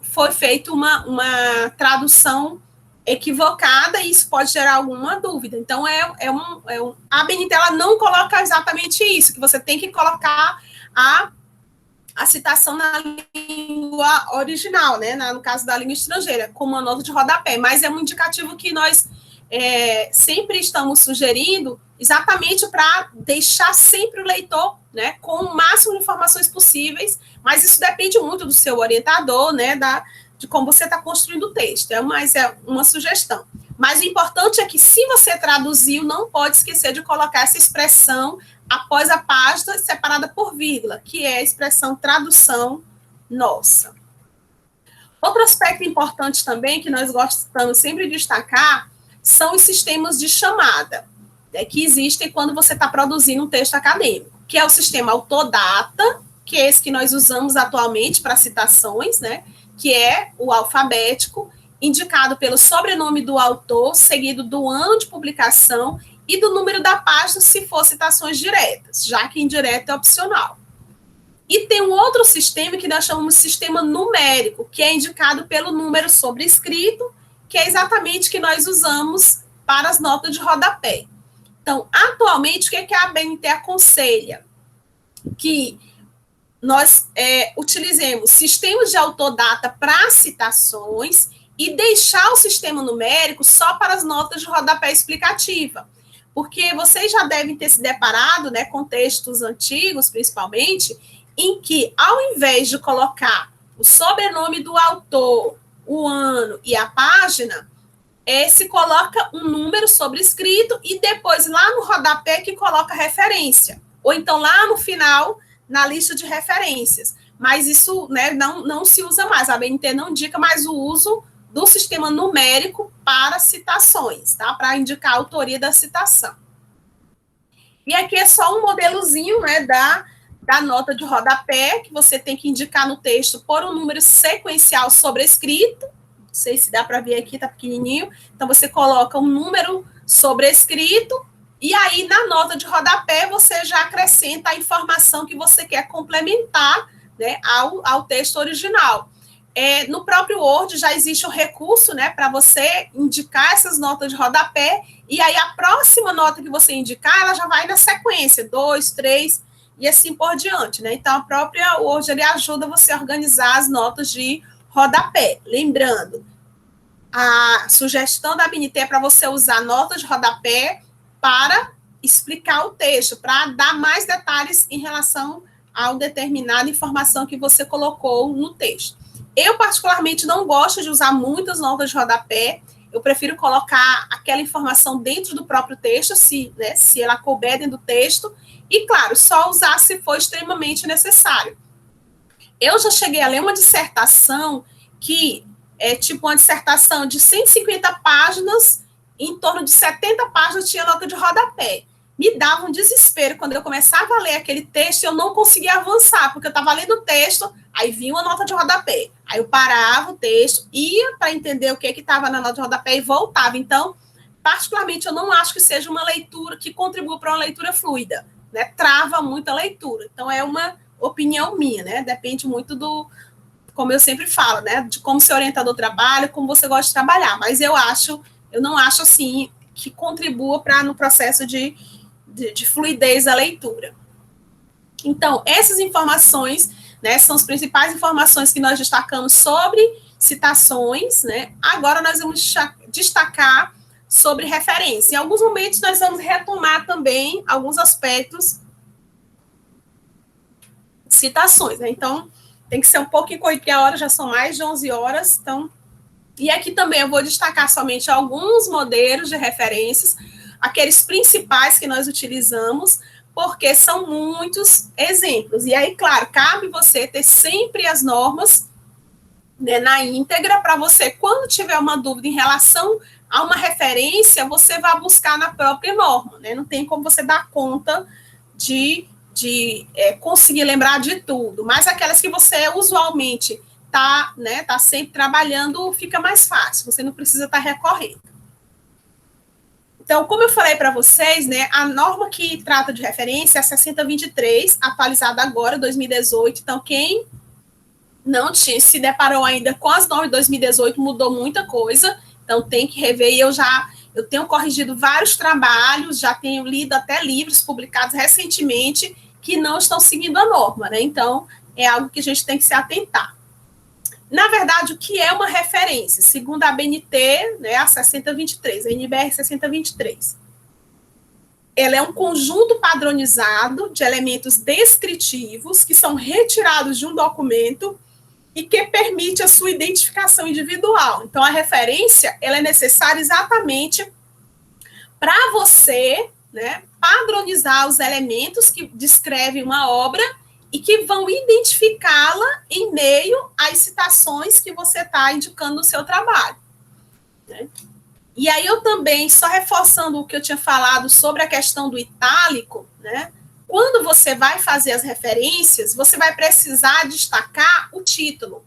foi feita uma tradução equivocada, e isso pode gerar alguma dúvida. Então, a BNT ela não coloca exatamente isso, que você tem que colocar a citação na língua original, né? No caso da língua estrangeira, como uma nota de rodapé, mas é um indicativo que nós sempre estamos sugerindo, exatamente para deixar sempre o leitor, né, com o máximo de informações possíveis, mas isso depende muito do seu orientador, né, de como você está construindo o texto, mas é uma sugestão. Mas o importante é que, se você traduziu, não pode esquecer de colocar essa expressão após a página separada por vírgula, que é a expressão tradução nossa. Outro aspecto importante também, que nós gostamos sempre de destacar, são os sistemas de chamada, né, que existem quando você está produzindo um texto acadêmico, que é o sistema Autodata, que é esse que nós usamos atualmente para citações, né, que é o alfabético, indicado pelo sobrenome do autor, seguido do ano de publicação e do número da página, se for citações diretas, já que indireto é opcional. E tem um outro sistema que nós chamamos de sistema numérico, que é indicado pelo número sobrescrito, que é exatamente o que nós usamos para as notas de rodapé. Então, atualmente, o que a ABNT aconselha? Que nós utilizemos sistemas de autodata para citações e deixar o sistema numérico só para as notas de rodapé explicativa. Porque vocês já devem ter se deparado, né, com textos antigos, principalmente, em que, ao invés de colocar o sobrenome do autor, o ano e a página, se coloca um número sobrescrito e depois lá no rodapé que coloca referência. Ou então lá no final, na lista de referências. Mas isso, né, não se usa mais. A ABNT não indica mais o uso do sistema numérico para citações, tá? Para indicar a autoria da citação. E aqui é só um modelozinho, né, da nota de rodapé, que você tem que indicar no texto por um número sequencial sobrescrito. Não sei se dá para ver aqui, está pequenininho. Então, você coloca um número sobrescrito e aí, na nota de rodapé, você já acrescenta a informação que você quer complementar, né, ao texto original. No próprio Word já existe um recurso, né, para você indicar essas notas de rodapé, e aí a próxima nota que você indicar, ela já vai na sequência, 2, 3, e assim por diante, né? Então, a própria Word, ele ajuda você a organizar as notas de rodapé. Lembrando, a sugestão da ABNT é para você usar notas de rodapé para explicar o texto, para dar mais detalhes em relação a determinada informação que você colocou no texto. Eu, particularmente, não gosto de usar muitas notas de rodapé, eu prefiro colocar aquela informação dentro do próprio texto, se ela couber dentro do texto, e, claro, só usar se for extremamente necessário. Eu já cheguei a ler uma dissertação que é tipo uma dissertação de 150 páginas, em torno de 70 páginas tinha nota de rodapé. Me dava um desespero quando eu começava a ler aquele texto e eu não conseguia avançar, porque eu estava lendo o texto, aí vinha uma nota de rodapé. Aí eu parava o texto, ia para entender o que estava na nota de rodapé e voltava. Então, particularmente, eu não acho que seja uma leitura que contribua para uma leitura fluida, né? Trava muito a leitura. Então, é uma opinião minha, né? Depende muito como eu sempre falo, né? De como ser orientador trabalha, como você gosta de trabalhar. Mas eu não acho assim que contribua no processo de fluidez da leitura. Então, essas informações, né, são as principais informações que nós destacamos sobre citações, né? Agora nós vamos destacar sobre referência. Em alguns momentos nós vamos retomar também alguns aspectos de citações, né? Então, tem que ser um pouquinho corrido, porque a hora já são mais de 11 horas, então... E aqui também eu vou destacar somente alguns modelos de referências, aqueles principais que nós utilizamos, porque são muitos exemplos. E aí, claro, cabe você ter sempre as normas, né, na íntegra, para você, quando tiver uma dúvida em relação a uma referência, você vai buscar na própria norma, né? Não tem como você dar conta de conseguir lembrar de tudo, mas aquelas que você usualmente tá sempre trabalhando, fica mais fácil, você não precisa estar recorrendo. Então, como eu falei para vocês, né, a norma que trata de referência é a 6023, atualizada agora, 2018. Então, quem não se deparou ainda com as normas de 2018, mudou muita coisa, então tem que rever. E eu tenho corrigido vários trabalhos, já tenho lido até livros publicados recentemente que não estão seguindo a norma, né? Então, é algo que a gente tem que se atentar. Na verdade, o que é uma referência? Segundo a ABNT, né, a 6023, a NBR 6023. Ela é um conjunto padronizado de elementos descritivos que são retirados de um documento e que permite a sua identificação individual. Então, a referência ela é necessária exatamente para você, né, padronizar os elementos que descrevem uma obra e que vão identificá-la em meio às citações que você está indicando no seu trabalho, né? E aí eu também, só reforçando o que eu tinha falado sobre a questão do itálico, né? Quando você vai fazer as referências, você vai precisar destacar o título.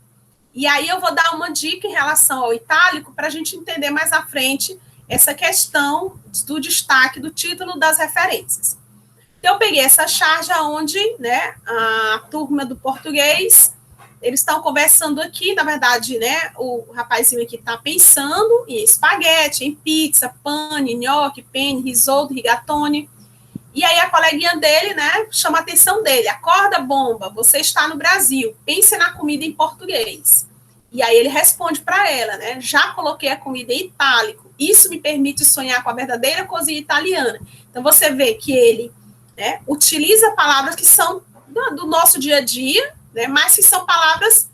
E aí eu vou dar uma dica em relação ao itálico para a gente entender mais à frente essa questão do destaque do título das referências. Então, eu peguei essa charge onde, né, a turma do português, eles estão conversando aqui, na verdade, né, o rapazinho aqui está pensando em espaguete, em pizza, pane, nhoque, penne, risoto, rigatone. E aí a coleguinha dele, né, chama a atenção dele. Acorda, bomba, você está no Brasil, pense na comida em português. E aí ele responde para ela, né, já coloquei a comida em itálico. Isso me permite sonhar com a verdadeira cozinha italiana. Então você vê que ele, né, utiliza palavras que são do nosso dia a dia, né, mas que são palavras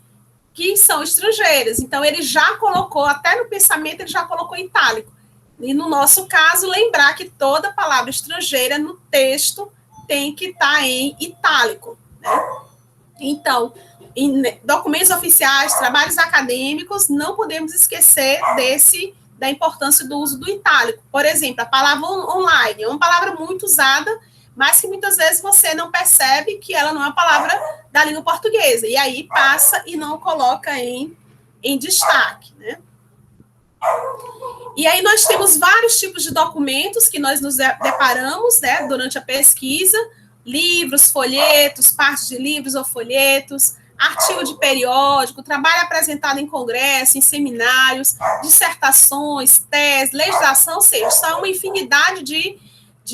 que são estrangeiras. Então, ele já colocou, até no pensamento, ele já colocou em itálico. E, no nosso caso, lembrar que toda palavra estrangeira no texto tem que estar em itálico, né? Então, em documentos oficiais, trabalhos acadêmicos, não podemos esquecer da importância do uso do itálico. Por exemplo, a palavra online é uma palavra muito usada, mas que muitas vezes você não percebe que ela não é uma palavra da língua portuguesa, e aí passa e não coloca em destaque, né? E aí nós temos vários tipos de documentos que nós nos deparamos, né, durante a pesquisa: livros, folhetos, partes de livros ou folhetos, artigo de periódico, trabalho apresentado em congresso, em seminários, dissertações, teses, legislação, ou seja, são uma infinidade de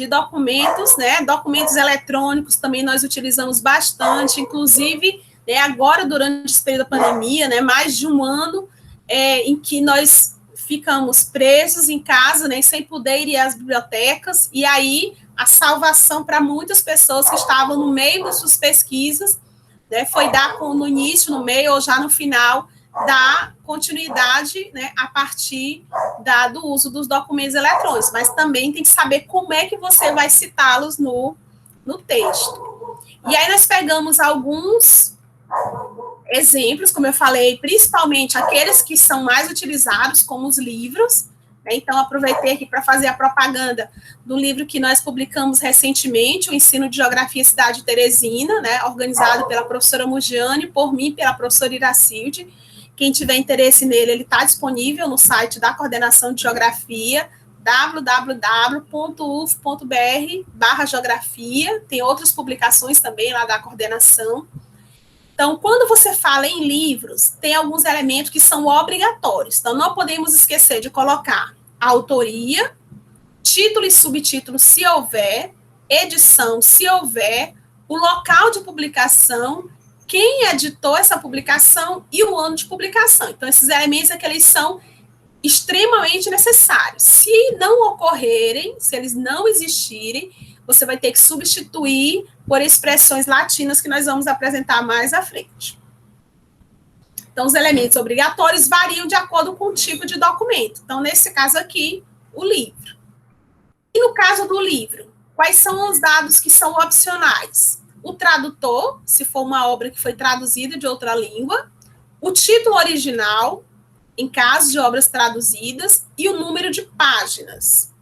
documentos, né? Documentos eletrônicos também nós utilizamos bastante, inclusive, né, agora durante esse período da pandemia, né, mais de um ano em que nós ficamos presos em casa, né, sem poder ir às bibliotecas, e aí a salvação para muitas pessoas que estavam no meio das suas pesquisas, né, foi dar no início, no meio ou já no final, dar continuidade, né, a partir do uso dos documentos eletrônicos, mas também tem que saber como é que você vai citá-los no texto. E aí nós pegamos alguns exemplos, como eu falei, principalmente aqueles que são mais utilizados, como os livros, né? Então, aproveitei aqui para fazer a propaganda do livro que nós publicamos recentemente, o Ensino de Geografia Cidade de Teresina, né? Organizado pela professora Mugiane, por mim, pela professora Iracilde. Quem tiver interesse nele, ele está disponível no site da Coordenação de Geografia, www.uf.br/geografia. Tem outras publicações também lá da coordenação. Então, quando você fala em livros, tem alguns elementos que são obrigatórios. Então, não podemos esquecer de colocar a autoria, título e subtítulo, se houver, edição, se houver, o local de publicação, quem editou essa publicação e o ano de publicação. Então, esses elementos é que eles são extremamente necessários. Se não ocorrerem, se eles não existirem, você vai ter que substituir por expressões latinas que nós vamos apresentar mais à frente. Então, os elementos obrigatórios variam de acordo com o tipo de documento. Então, nesse caso aqui, o livro. E no caso do livro, quais são os dados que são opcionais? O tradutor, se for uma obra que foi traduzida de outra língua, o título original, em caso de obras traduzidas, e o número de páginas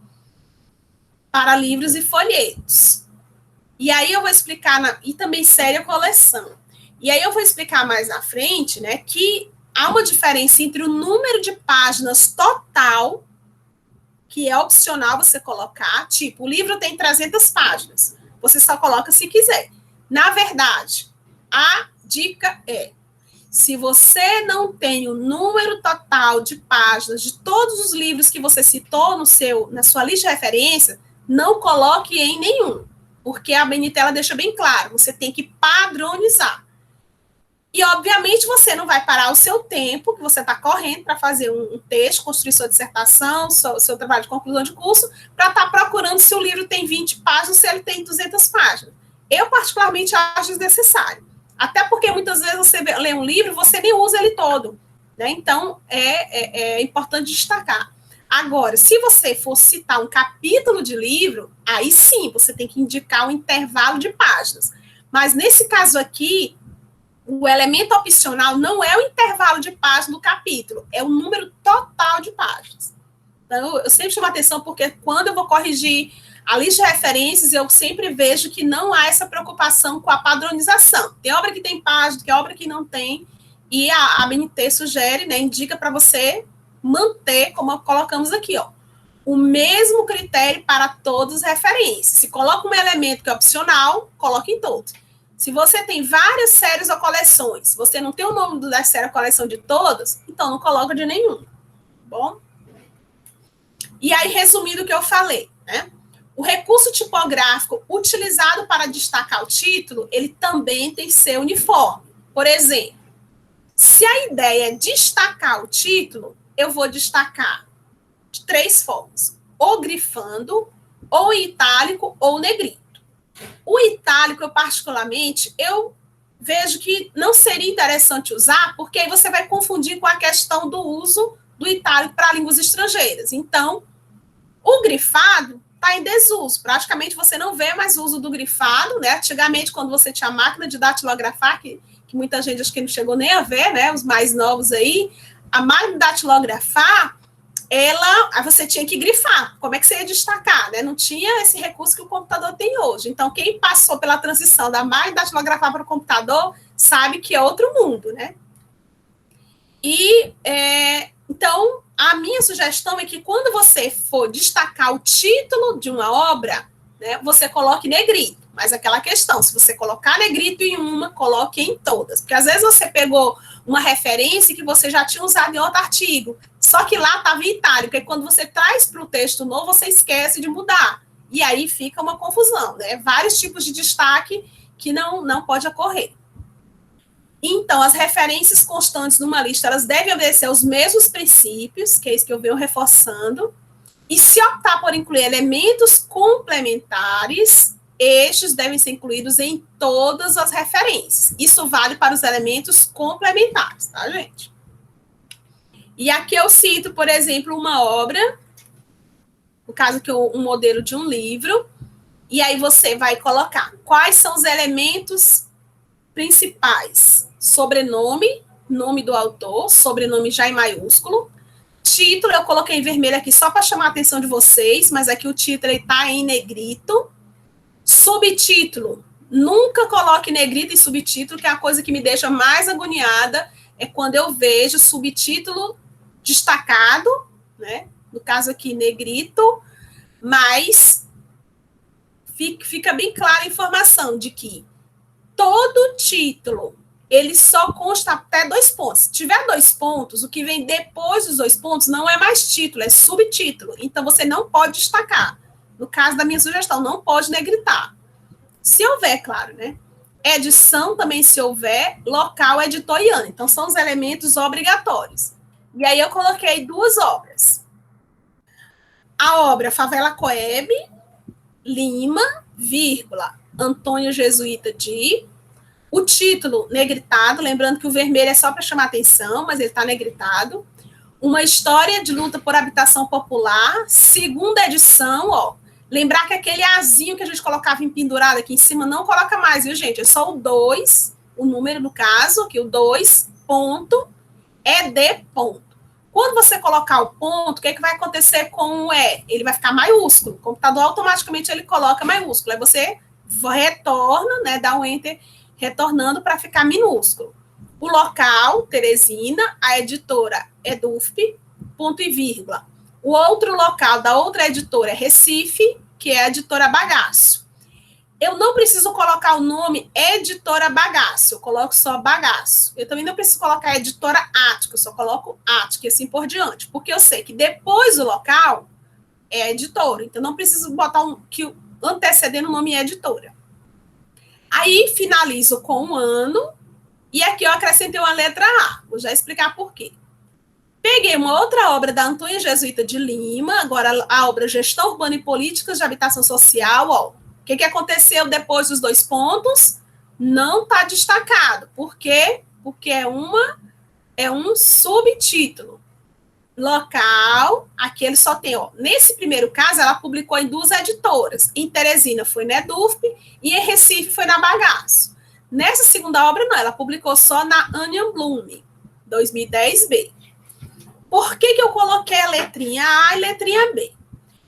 para livros e folhetos. E aí eu vou explicar, e também série a coleção. E aí eu vou explicar mais à frente, né, que há uma diferença entre o número de páginas total, que é opcional você colocar, tipo, o livro tem 300 páginas, você só coloca se quiser. Na verdade, a dica é, se você não tem o número total de páginas de todos os livros que você citou na sua lista de referência, não coloque em nenhum, porque a BNT deixa bem claro, você tem que padronizar. E, obviamente, você não vai parar o seu tempo, que você está correndo para fazer um texto, construir sua dissertação, seu trabalho de conclusão de curso, para estar procurando se o livro tem 20 páginas, se ele tem 200 páginas. Eu, particularmente, acho desnecessário. Até porque, muitas vezes, você lê um livro e você nem usa ele todo, né? Então, é importante destacar. Agora, se você for citar um capítulo de livro, aí sim, você tem que indicar um intervalo de páginas. Mas, nesse caso aqui, o elemento opcional não é o intervalo de páginas do capítulo, é o número total de páginas. Então, eu sempre chamo a atenção, porque quando eu vou corrigir a lista de referências, eu sempre vejo que não há essa preocupação com a padronização. Tem obra que tem página, tem obra que não tem, e a BNT sugere, né, indica para você manter, como colocamos aqui, ó, o mesmo critério para todas as referências. Se coloca um elemento que é opcional, coloca em todos. Se você tem várias séries ou coleções, você não tem o nome da série ou coleção de todas, então não coloca de nenhum. Bom? E aí, resumindo o que eu falei, né? O recurso tipográfico utilizado para destacar o título, ele também tem que ser uniforme. Por exemplo, se a ideia é destacar o título, eu vou destacar de 3 formas: ou grifando, ou em itálico, ou negrito. O itálico, eu particularmente, eu vejo que não seria interessante usar, porque aí você vai confundir com a questão do uso do itálico para línguas estrangeiras. Então, o grifado está em desuso. Praticamente você não vê mais o uso do grifado, né? Antigamente, quando você tinha a máquina de datilografar, que muita gente acho que não chegou nem a ver, né? Os mais novos aí, a máquina de datilografar, você tinha que grifar. Como é que você ia destacar, né? Não tinha esse recurso que o computador tem hoje. Então, quem passou pela transição da máquina de datilografar para o computador sabe que é outro mundo, né? Então, a minha sugestão é que quando você for destacar o título de uma obra, né, você coloque negrito. Mas aquela questão, se você colocar negrito em uma, coloque em todas. Porque às vezes você pegou uma referência que você já tinha usado em outro artigo, só que lá estava em itálico, e quando você traz para o texto novo, você esquece de mudar. E aí fica uma confusão, né? Vários tipos de destaque que não pode ocorrer. Então, as referências constantes numa lista, elas devem obedecer aos mesmos princípios, que é isso que eu venho reforçando, e se optar por incluir elementos complementares, estes devem ser incluídos em todas as referências. Isso vale para os elementos complementares, tá, gente? E aqui eu cito, por exemplo, uma obra, no caso que um modelo de um livro, e aí você vai colocar quais são os elementos principais: sobrenome, nome do autor, sobrenome já em maiúsculo. Título, eu coloquei em vermelho aqui só para chamar a atenção de vocês, mas aqui o título está em negrito. Subtítulo, nunca coloque negrito em subtítulo, que é a coisa que me deixa mais agoniada, é quando eu vejo subtítulo destacado, né? No caso aqui, negrito, mas fica bem clara a informação de que todo título, ele só consta até 2 pontos. Se tiver 2 pontos, o que vem depois dos 2 pontos não é mais título, é subtítulo. Então, você não pode destacar. No caso da minha sugestão, não pode negritar. Se houver, claro, né? Edição também, se houver, local editoriano. Então, são os elementos obrigatórios. E aí, eu coloquei 2 obras. A obra Favela Coeb, Lima, vírgula, Antônio Jesuíta de... O título negritado, lembrando que o vermelho é só para chamar atenção, mas ele está negritado. Uma história de luta por habitação popular, segunda edição, ó. Lembrar que aquele azinho que a gente colocava em pendurado aqui em cima não coloca mais, viu, gente? É só o 2, o número no caso, que o 2, ponto, ED, ponto. Quando você colocar o ponto, o que, é que vai acontecer com o E? Ele vai ficar maiúsculo. O computador automaticamente ele coloca maiúsculo. Aí você retorna, né, dá um enter, retornando para ficar minúsculo. O local, Teresina, a editora é DUFP, ponto e vírgula. O outro local da outra editora é Recife, que é a editora Bagaço. Eu não preciso colocar o nome editora Bagaço, eu coloco só Bagaço. Eu também não preciso colocar editora Ática, eu só coloco Ática e assim por diante, porque eu sei que depois do local é a editora, então não preciso botar que antecedendo o nome é editora. Aí finalizo com um ano, e aqui eu acrescentei uma letra A, vou já explicar por quê. Peguei uma outra obra da Antônia Jesuíta de Lima, agora a obra Gestão Urbana e Políticas de Habitação Social, ó. O que aconteceu depois dos 2 pontos? Não está destacado. Por quê? Porque é um subtítulo. Local, aqui ele só tem, ó. Nesse primeiro caso, ela publicou em 2 editoras. Em Teresina foi na EDUFP e em Recife foi na Bagaço. Nessa segunda obra, não, ela publicou só na Onion Bloom, 2010B. Por que eu coloquei a letrinha A e letrinha B?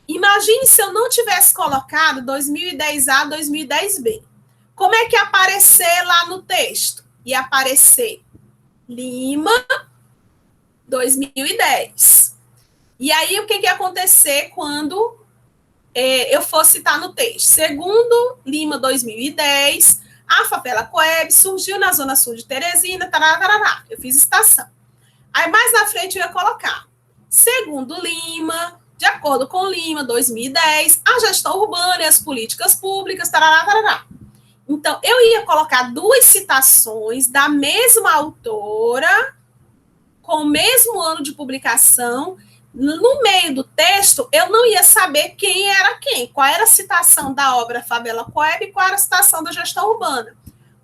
Imagine se eu não tivesse colocado 2010A, 2010B. Como é que ia aparecer lá no texto? Ia aparecer Lima, 2010. E aí, o que ia acontecer quando eu for citar no texto? Segundo Lima, 2010, a favela Coeb surgiu na zona sul de Teresina, tarará, tarará. Eu fiz citação. Aí, mais na frente, eu ia colocar. Segundo Lima, de acordo com Lima, 2010, a gestão urbana e as políticas públicas, tarará, tarará. Então, eu ia colocar duas citações da mesma autora, com o mesmo ano de publicação. No meio do texto, eu não ia saber quem era quem, qual era a citação da obra Favela Coeb e qual era a citação da gestão urbana.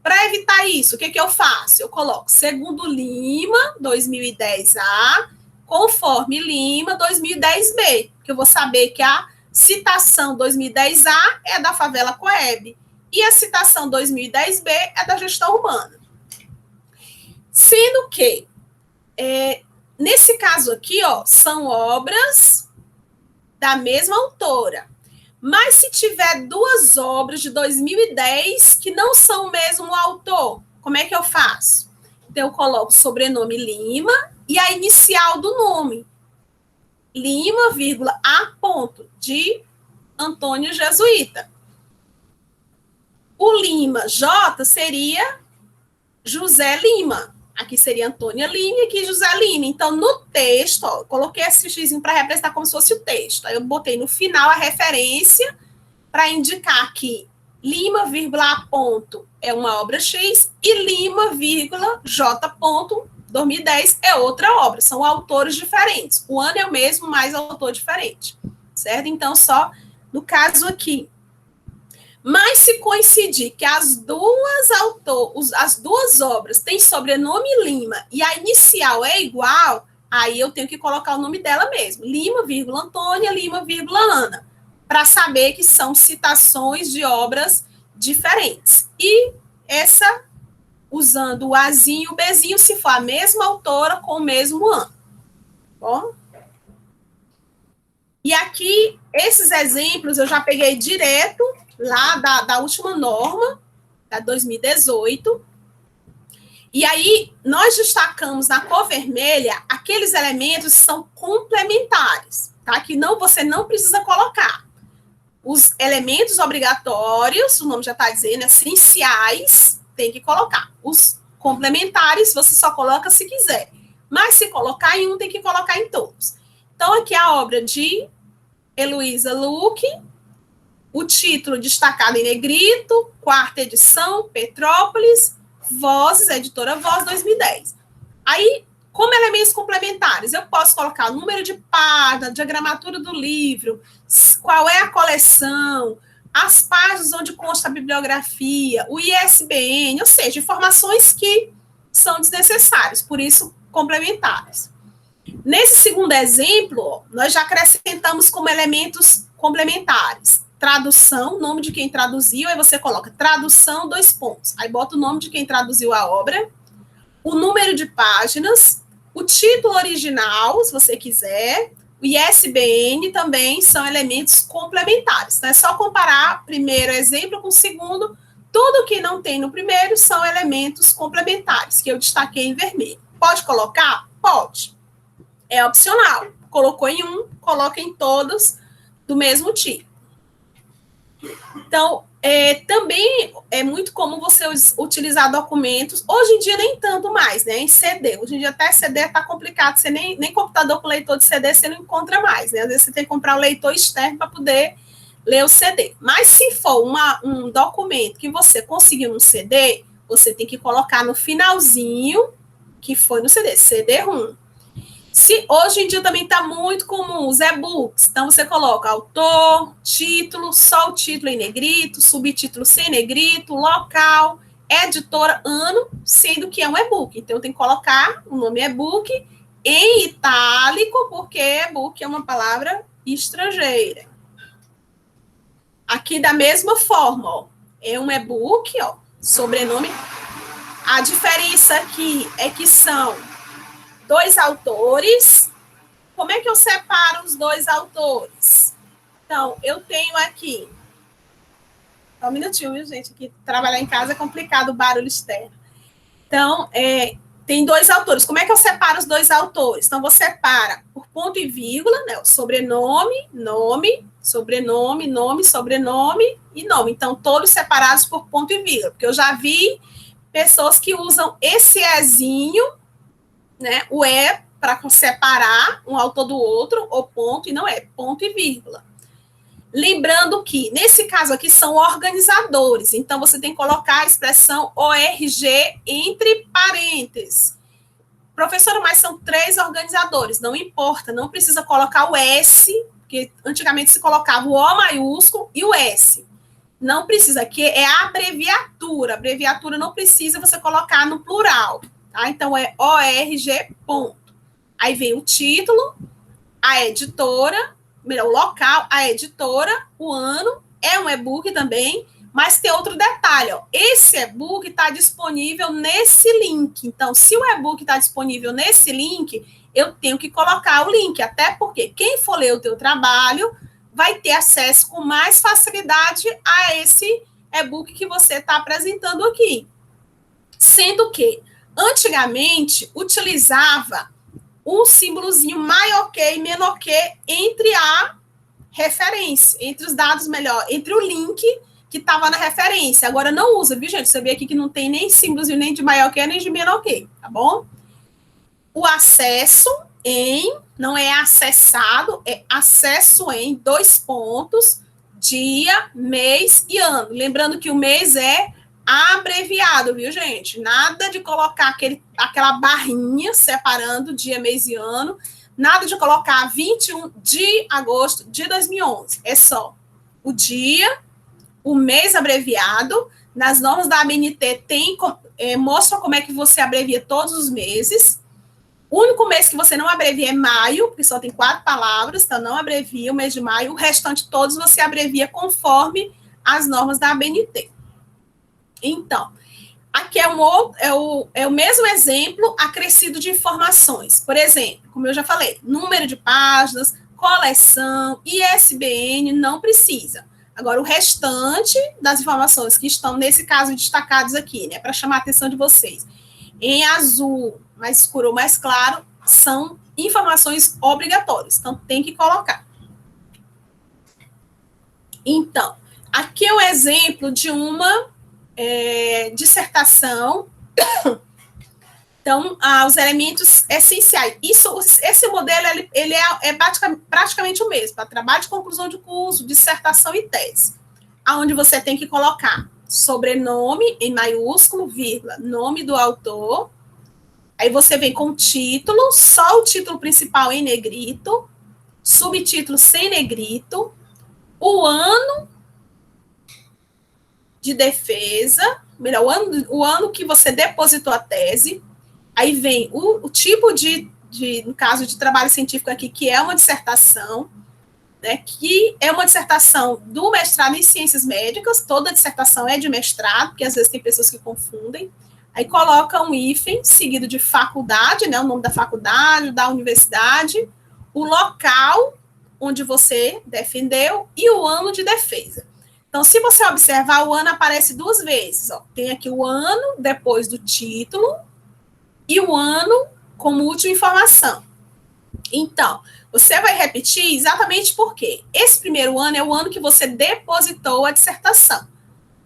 Para evitar isso, o que eu faço? Eu coloco segundo Lima, 2010A, conforme Lima, 2010B, que eu vou saber que a citação 2010A é da Favela Coeb e a citação 2010B é da gestão urbana. Sendo que, nesse caso aqui, ó, são obras da mesma autora. Mas se tiver duas obras de 2010 que não são o mesmo autor, como é que eu faço? Então, eu coloco o sobrenome Lima e a inicial do nome. Lima, vírgula, A. Ponto, de Antônio Jesuíta. O Lima, J, seria José Lima. Aqui seria Antônia Lima e aqui José Lima. Então, no texto, ó, eu coloquei esse xizinho para representar como se fosse o texto. Aí eu botei no final a referência para indicar que Lima, vírgula, A. Ponto, é uma obra X e Lima, vírgula, J. Ponto, 2010 é outra obra. São autores diferentes. O ano é o mesmo, mas autor diferente. Certo? Então, só no caso aqui. Mas se coincidir que as duas obras têm sobrenome Lima e a inicial é igual, aí eu tenho que colocar o nome dela mesmo. Lima, vírgula, Antônia, Lima, vírgula, Ana. Para saber que são citações de obras diferentes. E essa, usando o Azinho e o Bzinho, se for a mesma autora com o mesmo ano. Bom? E aqui, esses exemplos eu já peguei direto lá da última norma, da 2018. E aí, nós destacamos na cor vermelha aqueles elementos que são complementares, tá? Que você não precisa colocar. Os elementos obrigatórios, o nome já está dizendo, essenciais, tem que colocar. Os complementares, você só coloca se quiser. Mas se colocar em um, tem que colocar em todos. Então, aqui a obra de Heloísa Luque, o título destacado em negrito, quarta edição, Petrópolis, Vozes, editora Voz, 2010. Aí, como elementos complementares, eu posso colocar o número de página, diagramatura do livro, qual é a coleção, as páginas onde consta a bibliografia, o ISBN, ou seja, informações que são desnecessárias, por isso complementares. Nesse segundo exemplo, nós já acrescentamos como elementos complementares tradução, nome de quem traduziu, aí você coloca tradução, 2 pontos. Aí bota o nome de quem traduziu a obra, o número de páginas, o título original, se você quiser, o ISBN também são elementos complementares. Então, é só comparar o primeiro exemplo com o segundo. Tudo que não tem no primeiro são elementos complementares, que eu destaquei em vermelho. Pode colocar? Pode. É opcional. Colocou em um, coloca em todos do mesmo tipo. Então, também é muito comum você utilizar documentos, hoje em dia nem tanto mais, né, em CD. Hoje em dia até CD está complicado, você nem computador com leitor de CD você não encontra mais, né? Às vezes você tem que comprar um leitor externo para poder ler o CD. Mas se for um documento que você conseguiu no CD, você tem que colocar no finalzinho que foi no CD, CD-ROM. Hoje em dia também está muito comum os e-books, então você coloca autor, título, só o título em negrito, subtítulo sem negrito, local, editora, ano, sendo que é um e-book. Então tem que colocar o nome e-book em itálico, porque e-book é uma palavra estrangeira. Aqui da mesma forma, ó, é um e-book, ó, sobrenome. A diferença aqui é que são 2 autores. Como é que eu separo os 2 autores? Então, eu tenho aqui... Só um minutinho, viu, gente? Aqui, trabalhar em casa é complicado, o barulho externo. Então, tem 2 autores. Como é que eu separo os 2 autores? Então, você separa por ponto e vírgula, né? O sobrenome, nome, sobrenome, nome, sobrenome e nome. Então, todos separados por ponto e vírgula. Porque eu já vi pessoas que usam esse ezinho, né? O E para separar um autor do outro, ou ponto, e não é ponto e vírgula. Lembrando que, nesse caso aqui, são organizadores. Então, você tem que colocar a expressão ORG entre parênteses. Professora, mas são 3 organizadores. Não importa, não precisa colocar o S, porque antigamente se colocava o O maiúsculo e o S. Não precisa, que é a abreviatura. A abreviatura não precisa você colocar no plural. Tá? Então, é ORG, ponto. Aí vem o título, a editora, o local, a editora, o ano, é um e-book também, mas tem outro detalhe, ó. Esse e-book está disponível nesse link. Então, se o e-book está disponível nesse link, eu tenho que colocar o link, até porque quem for ler o teu trabalho vai ter acesso com mais facilidade a esse e-book que você está apresentando aqui. Sendo que, antigamente, utilizava um símbolozinho maior que e menor que entre a referência, entre os dados melhor, entre o link que estava na referência. Agora não usa, viu, gente? Você vê aqui que não tem nem símbolozinho nem de maior que nem de menor que, tá bom? O acesso em, não é acessado, é acesso em 2 pontos, dia, mês e ano. Lembrando que o mês é abreviado, viu, gente? Nada de colocar aquela barrinha separando dia, mês e ano. Nada de colocar 21 de agosto de 2011. É só o dia, o mês abreviado. Nas normas da ABNT mostra como é que você abrevia todos os meses. O único mês que você não abrevia é maio, porque só tem 4 palavras, então não abrevia o mês de maio. O restante todos você abrevia conforme as normas da ABNT. Então, aqui é o mesmo exemplo acrescido de informações. Por exemplo, como eu já falei, número de páginas, coleção, ISBN, não precisa. Agora, o restante das informações que estão, nesse caso, destacados aqui, né, para chamar a atenção de vocês, em azul, mais escuro ou mais claro, são informações obrigatórias. Então, tem que colocar. Então, aqui é um exemplo de uma dissertação. Então, os elementos essenciais. Esse modelo ele é praticamente o mesmo, para trabalho de conclusão de curso, dissertação e tese, aonde você tem que colocar sobrenome em maiúsculo, vírgula, nome do autor. Aí você vem com o título, só o título principal em negrito, subtítulo sem negrito, o ano de defesa, melhor, o ano que você depositou a tese. Aí vem o tipo no caso de trabalho científico aqui, que é uma dissertação, né, que é uma dissertação do mestrado em ciências médicas. Toda dissertação é de mestrado, porque às vezes tem pessoas que confundem. Aí coloca um hífen, seguido de faculdade, né, o nome da faculdade, da universidade, o local onde você defendeu e o ano de defesa. Então, se você observar, o ano aparece 2 vezes. Ó. Tem aqui o ano depois do título e o ano como última informação. Então, você vai repetir exatamente porque esse primeiro ano é o ano que você depositou a dissertação,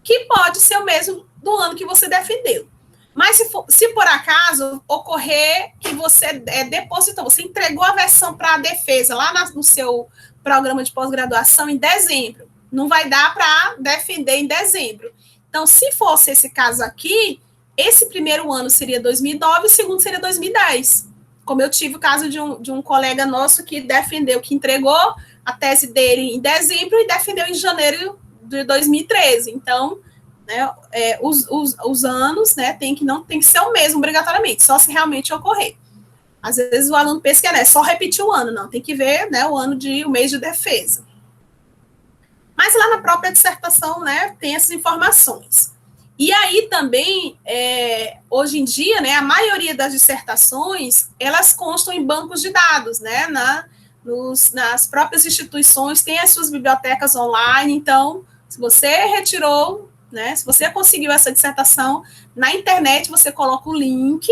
que pode ser o mesmo do ano que você defendeu. Mas se por acaso ocorrer que você depositou, você entregou a versão para a defesa lá no seu programa de pós-graduação em dezembro, não vai dar para defender em dezembro. Então, se fosse esse caso aqui, esse primeiro ano seria 2009 e o segundo seria 2010. Como eu tive o caso de um colega nosso que defendeu, que entregou a tese dele em dezembro e defendeu em janeiro de 2013. Então, né, os anos, né, não tem que ser o mesmo obrigatoriamente, só se realmente ocorrer. Às vezes o aluno pensa que é só repetir o ano, não, tem que ver, né, o mês de defesa. Mas lá na própria dissertação, né, tem essas informações. E aí também, hoje em dia, né, a maioria das dissertações, elas constam em bancos de dados, né, nas próprias instituições, tem as suas bibliotecas online. Então, se você retirou, né, se você conseguiu essa dissertação na internet, você coloca o link,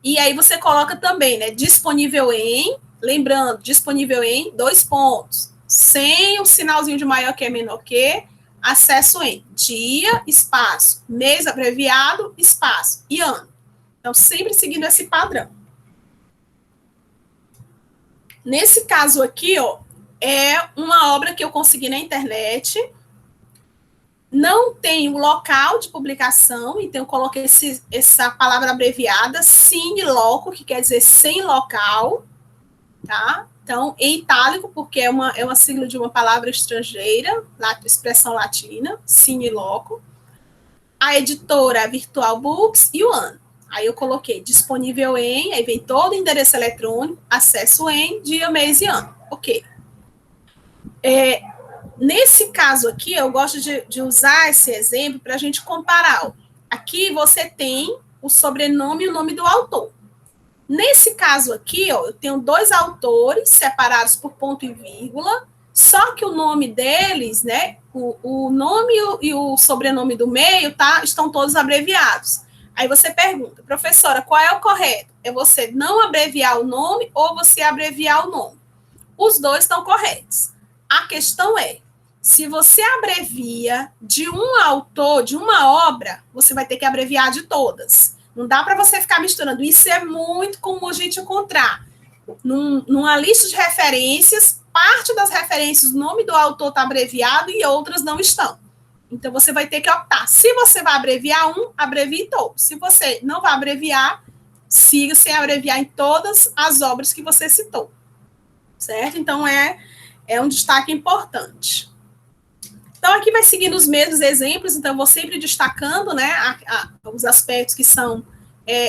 e aí você coloca também, né, disponível em, lembrando, disponível em 2 pontos, sem o sinalzinho de maior que, menor que, acesso em dia, espaço, mês abreviado, espaço e ano. Então, sempre seguindo esse padrão. Nesse caso aqui, ó, é uma obra que eu consegui na internet, não tem o local de publicação, então eu coloquei essa palavra abreviada, sin loco, que quer dizer sem local, tá? Então, em itálico, porque é uma sigla de uma palavra estrangeira, expressão latina, sin loco. A editora Virtual Books e o ano. Aí eu coloquei disponível em, aí vem todo o endereço eletrônico, acesso em, dia, mês e ano. Ok. Nesse caso aqui, eu gosto de usar esse exemplo para a gente comparar. Aqui você tem o sobrenome e o nome do autor. Nesse caso aqui, ó, eu tenho 2 autores separados por ponto e vírgula, só que o nome deles, né, o nome e o sobrenome do meio, tá, estão todos abreviados. Aí você pergunta, professora, qual é o correto? É você não abreviar o nome ou você abreviar o nome? Os 2 estão corretos. A questão é, se você abrevia de um autor, de uma obra, você vai ter que abreviar de todas. Não dá para você ficar misturando. Isso é muito comum a gente encontrar. Numa lista de referências, parte das referências, o nome do autor está abreviado e outras não estão. Então, você vai ter que optar. Se você vai abreviar um, abrevie todos. Se você não vai abreviar, siga sem abreviar em todas as obras que você citou. Certo? Então, é um destaque importante. Então, aqui vai seguindo os mesmos exemplos, então, eu vou sempre destacando, né, os aspectos que são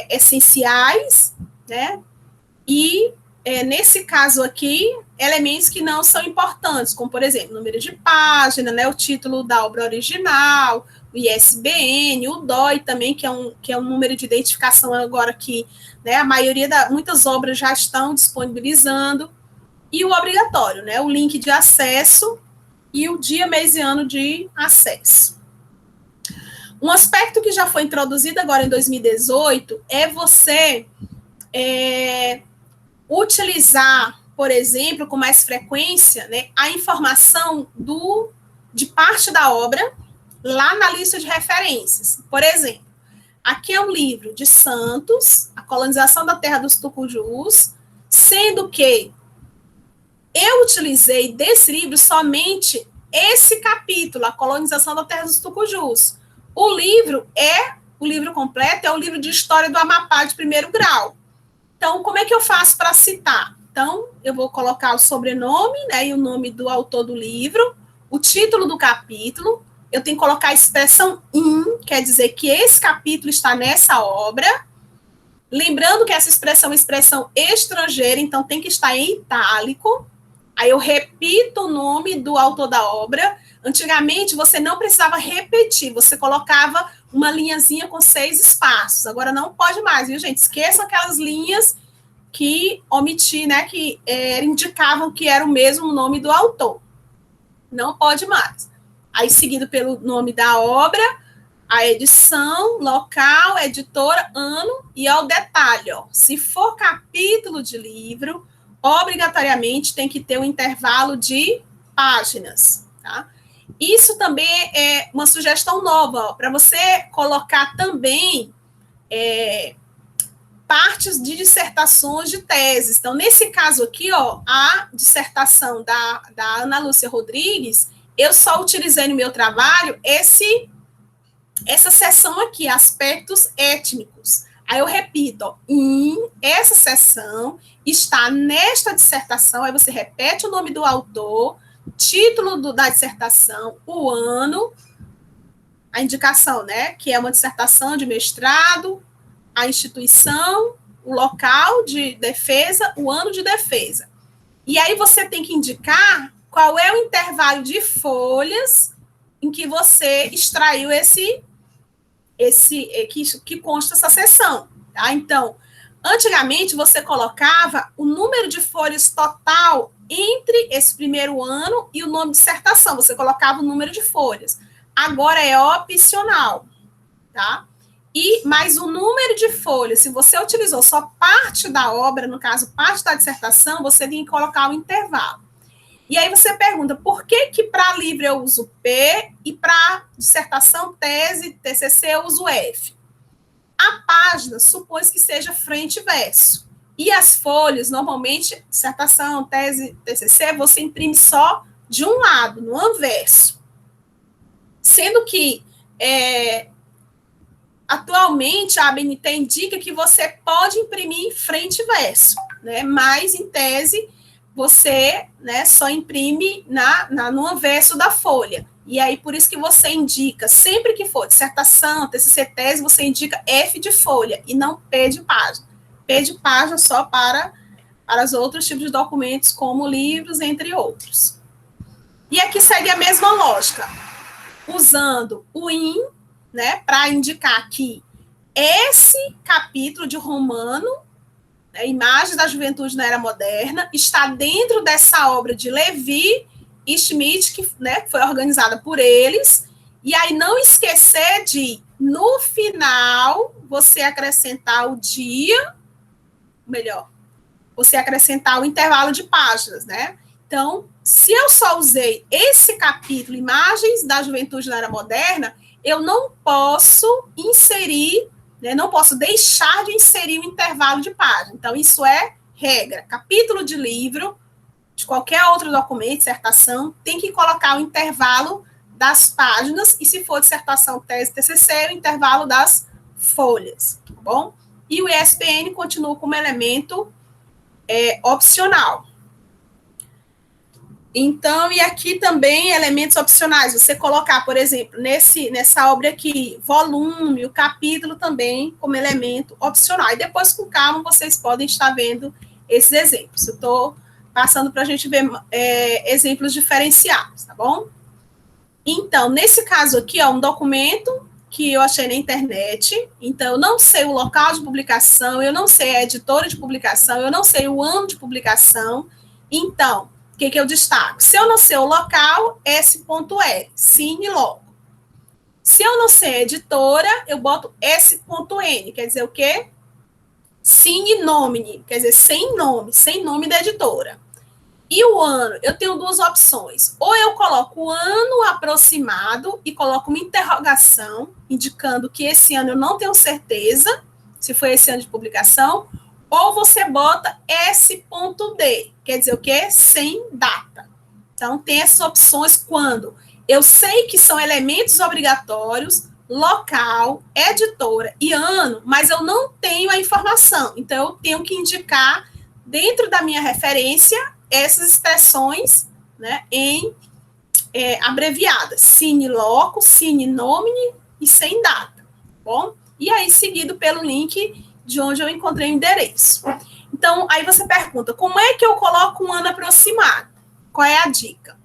essenciais, né, e, nesse caso aqui, elementos que não são importantes, como, por exemplo, número de página, né, o título da obra original, o ISBN, o DOI também, que é um número de identificação agora que, né, muitas obras já estão disponibilizando, e o obrigatório, né, o link de acesso e o dia, mês e ano de acesso. Um aspecto que já foi introduzido agora em 2018 é você utilizar, por exemplo, com mais frequência, né, a informação de parte da obra lá na lista de referências. Por exemplo, aqui é um livro de Santos, a colonização da terra dos Tucujus, sendo que eu utilizei desse livro somente esse capítulo, a colonização da terra dos Tucujus. O livro completo é o livro de história do Amapá de 1º grau. Então, como é que eu faço para citar? Então, eu vou colocar o sobrenome, né, e o nome do autor do livro, o título do capítulo, eu tenho que colocar a expressão in, quer dizer que esse capítulo está nessa obra. Lembrando que essa expressão é uma expressão estrangeira, então tem que estar em itálico. Aí eu repito o nome do autor da obra. Antigamente, você não precisava repetir, você colocava uma linhazinha com 6 espaços. Agora não pode mais, viu, gente? Esqueçam aquelas linhas que omiti, né, que indicavam que era o mesmo nome do autor. Não pode mais. Aí, seguido pelo nome da obra, a edição, local, editora, ano e ao detalhe, ó. Se for capítulo de livro, obrigatoriamente tem que ter um intervalo de páginas, tá? Isso também é uma sugestão nova, para você colocar também partes de dissertações de teses. Então, nesse caso aqui, ó, a dissertação da Ana Lúcia Rodrigues, eu só utilizei no meu trabalho essa seção aqui, aspectos étnicos. Aí eu repito, ó, essa seção está nesta dissertação, aí você repete o nome do autor, título da dissertação, o ano, a indicação, né, que é uma dissertação de mestrado, a instituição, o local de defesa, o ano de defesa. E aí você tem que indicar qual é o intervalo de folhas em que você extraiu que consta essa seção, tá? Então, antigamente você colocava o número de folhas total entre esse primeiro ano e o nome de dissertação, você colocava o número de folhas. Agora é opcional, tá? e mais o número de folhas. Se você utilizou só parte da obra, no caso, parte da dissertação, você tem que colocar o intervalo. E aí você pergunta, por que para livro eu uso P e para dissertação, tese, TCC eu uso F? A página supõe que seja frente e verso. E as folhas, normalmente, dissertação, tese, TCC, você imprime só de um lado, no anverso. Sendo que, atualmente, a ABNT indica que você pode imprimir em frente e verso, né? Mas, em tese, você, né, só imprime no anverso da folha. E aí, por isso que você indica, sempre que for dissertação, TCC, tese, você indica F de folha e não P de página. P de página só para os outros tipos de documentos, como livros, entre outros. E aqui segue a mesma lógica, usando o IN, né, para indicar que esse capítulo de Romano, né, Imagens da Juventude na Era Moderna, está dentro dessa obra de Levi e Schmidt, que, né, foi organizada por eles, e aí não esquecer de, no final, você acrescentar o dia, melhor, você acrescentar o intervalo de páginas, né? Então, se eu só usei esse capítulo, Imagens da Juventude na Era Moderna, eu não posso inserir, né, não posso deixar de inserir o intervalo de página. Então, isso é regra. Capítulo de livro, de qualquer outro documento, dissertação, tem que colocar o intervalo das páginas, e se for dissertação, tese, TCC, o intervalo das folhas, tá bom? E o ISBN continua como elemento opcional. Então, e aqui também elementos opcionais, você colocar, por exemplo, nessa obra aqui, volume, o capítulo também como elemento opcional. E depois, com calma, vocês podem estar vendo esses exemplos. Eu estou passando para a gente ver exemplos diferenciados, tá bom? Então, nesse caso aqui, um documento que eu achei na internet, então eu não sei o local de publicação, eu não sei a editora de publicação, eu não sei o ano de publicação, então, o que eu destaco? Se eu não sei o local, S.L, Cine Logo. Se eu não sei a editora, eu boto S.N, quer dizer o quê? Cine Nomine, quer dizer sem nome da editora. E o ano, eu tenho duas opções. Ou eu coloco o ano aproximado e coloco uma interrogação, indicando que esse ano eu não tenho certeza se foi esse ano de publicação, ou você bota S.D, quer dizer o quê? Sem data. Então, tem essas opções quando eu sei que são elementos obrigatórios, local, editora e ano, mas eu não tenho a informação. Então, eu tenho que indicar, dentro da minha referência, essas expressões, né, abreviadas. Cine loco, cine nomine e sem data. Bom? E aí, seguido pelo link de onde eu encontrei o endereço. Então, aí você pergunta, como é que eu coloco um ano aproximado? Qual é a dica?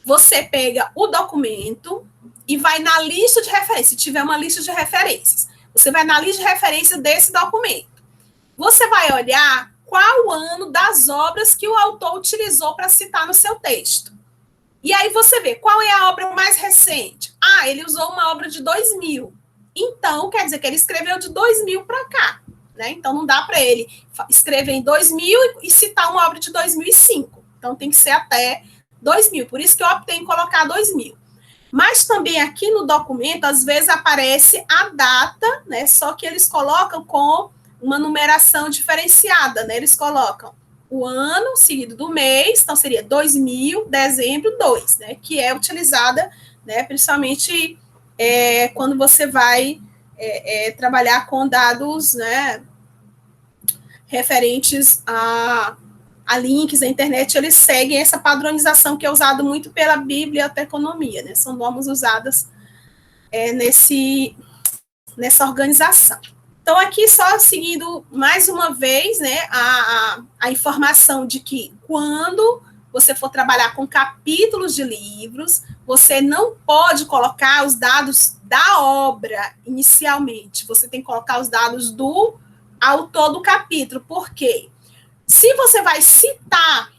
Você pega o documento e vai na lista de referências, se tiver uma lista de referências. Você vai na lista de referência desse documento. Você vai olhar qual o ano das obras que o autor utilizou para citar no seu texto. E aí você vê qual é a obra mais recente. Ah, ele usou uma obra de 2000. Então, quer dizer que ele escreveu de 2000 para cá. Né? Então, não dá para ele escrever em 2000 e citar uma obra de 2005. Então, tem que ser até 2000. Por isso que eu optei em colocar 2000. Mas também aqui no documento, às vezes aparece a data, né? Só que eles colocam com uma numeração diferenciada, né? Eles colocam o ano seguido do mês, então seria 2000, dezembro 2, né? Que é utilizada, né? Principalmente quando você vai trabalhar com dados, né? Referentes a links na internet, eles seguem essa padronização que é usada muito pela biblioteconomia, né? São normas usadas nessa organização. Então, aqui só seguindo mais uma vez, né, a informação de que quando você for trabalhar com capítulos de livros, você não pode colocar os dados da obra inicialmente, você tem que colocar os dados do autor do capítulo. Por quê? Se você vai citar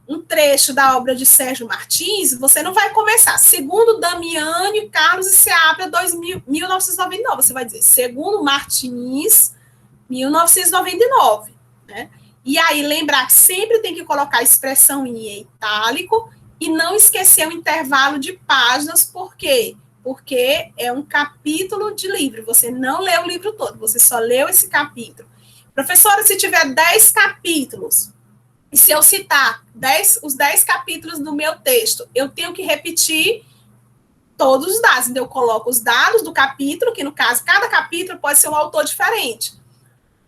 um trecho da obra de Sérgio Martins, você não vai começar, segundo Damiani, Carlos e Seabra, 1999. Você vai dizer, segundo Martins, 1999, né? E aí, lembrar que sempre tem que colocar a expressão em itálico e não esquecer o intervalo de páginas, por quê? Porque é um capítulo de livro, você não leu o livro todo, você só leu esse capítulo. Professora, se tiver 10 capítulos, e se eu citar os 10 capítulos do meu texto, eu tenho que repetir todos os dados. Então, eu coloco os dados do capítulo, que no caso, cada capítulo pode ser um autor diferente.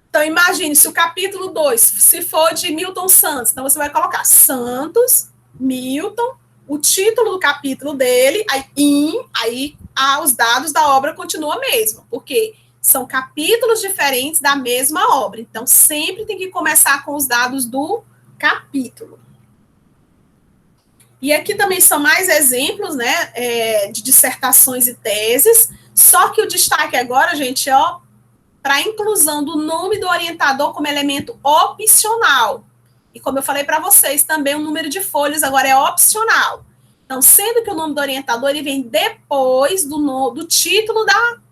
Então, imagine se o capítulo 2, se for de Milton Santos, então você vai colocar Santos, Milton, o título do capítulo dele, aí os dados da obra continuam mesmo, porque são capítulos diferentes da mesma obra. Então, sempre tem que começar com os dados do capítulo. E aqui também são mais exemplos, né, de dissertações e teses, só que o destaque agora, gente, para a inclusão do nome do orientador como elemento opcional. E como eu falei para vocês, também o número de folhas agora é opcional. Então, sendo que o nome do orientador ele vem depois do título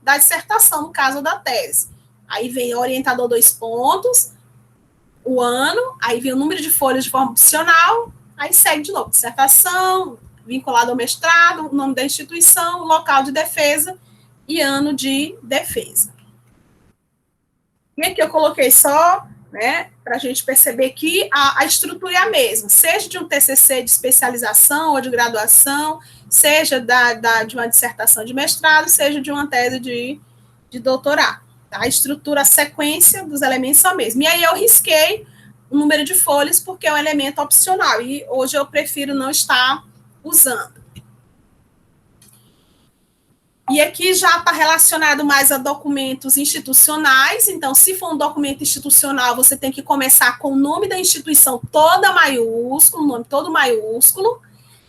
da dissertação, no caso da tese. Aí vem o orientador 2 pontos, o ano, aí vem o número de folhas de forma opcional, aí segue de novo, dissertação, vinculado ao mestrado, o nome da instituição, local de defesa e ano de defesa. E aqui eu coloquei só, né, para a gente perceber que a estrutura é a mesma, seja de um TCC de especialização ou de graduação, seja de uma dissertação de mestrado, seja de uma tese de doutorado. A estrutura, a sequência dos elementos são a mesma. E aí eu risquei o número de folhas porque é um elemento opcional e hoje eu prefiro não estar usando. E aqui já está relacionado mais a documentos institucionais, então se for um documento institucional, você tem que começar com o nome da instituição toda maiúsculo, o nome todo maiúsculo.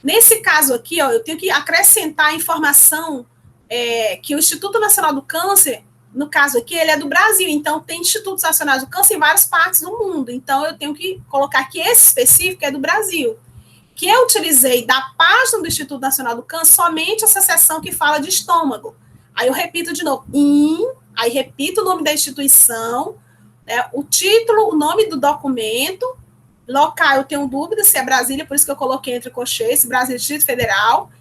Nesse caso aqui, eu tenho que acrescentar a informação que o Instituto Nacional do Câncer, no caso aqui, ele é do Brasil, então tem institutos nacionais do câncer em várias partes do mundo, então eu tenho que colocar que esse específico é do Brasil, que eu utilizei da página do Instituto Nacional do Câncer somente essa seção que fala de estômago. Aí eu repito de novo, aí repito o nome da instituição, né, o título, o nome do documento, local eu tenho dúvida se é Brasília, por isso que eu coloquei entre colchetes, Brasília Distrito Federal.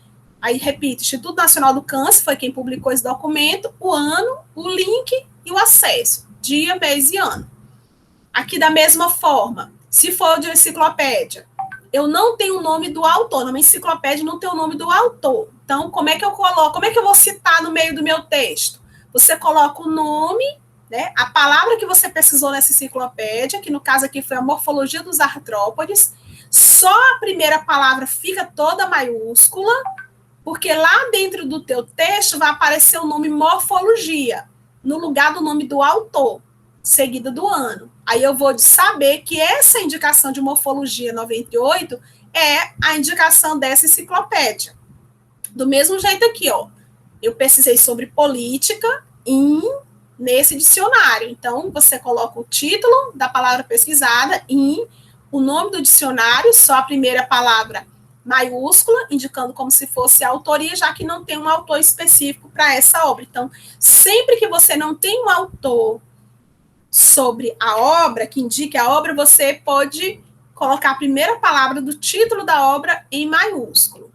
Aí, repito, Instituto Nacional do Câncer foi quem publicou esse documento, o ano, o link e o acesso, dia, mês e ano. Aqui, da mesma forma, se for de uma enciclopédia, eu não tenho o nome do autor, na minha enciclopédia não tem o nome do autor. Então, como é que eu coloco, como é que eu vou citar no meio do meu texto? Você coloca o nome, né, a palavra que você pesquisou nessa enciclopédia, que no caso aqui foi a morfologia dos artrópodes, só a primeira palavra fica toda maiúscula, porque lá dentro do teu texto vai aparecer o nome morfologia, no lugar do nome do autor, seguido do ano. Aí eu vou saber que essa indicação de morfologia 98 é a indicação dessa enciclopédia. Do mesmo jeito aqui, eu pesquisei sobre política nesse dicionário. Então, você coloca o título da palavra pesquisada o nome do dicionário, só a primeira palavra maiúscula, indicando como se fosse a autoria, já que não tem um autor específico para essa obra. Então, sempre que você não tem um autor sobre a obra, que indique a obra, você pode colocar a primeira palavra do título da obra em maiúsculo.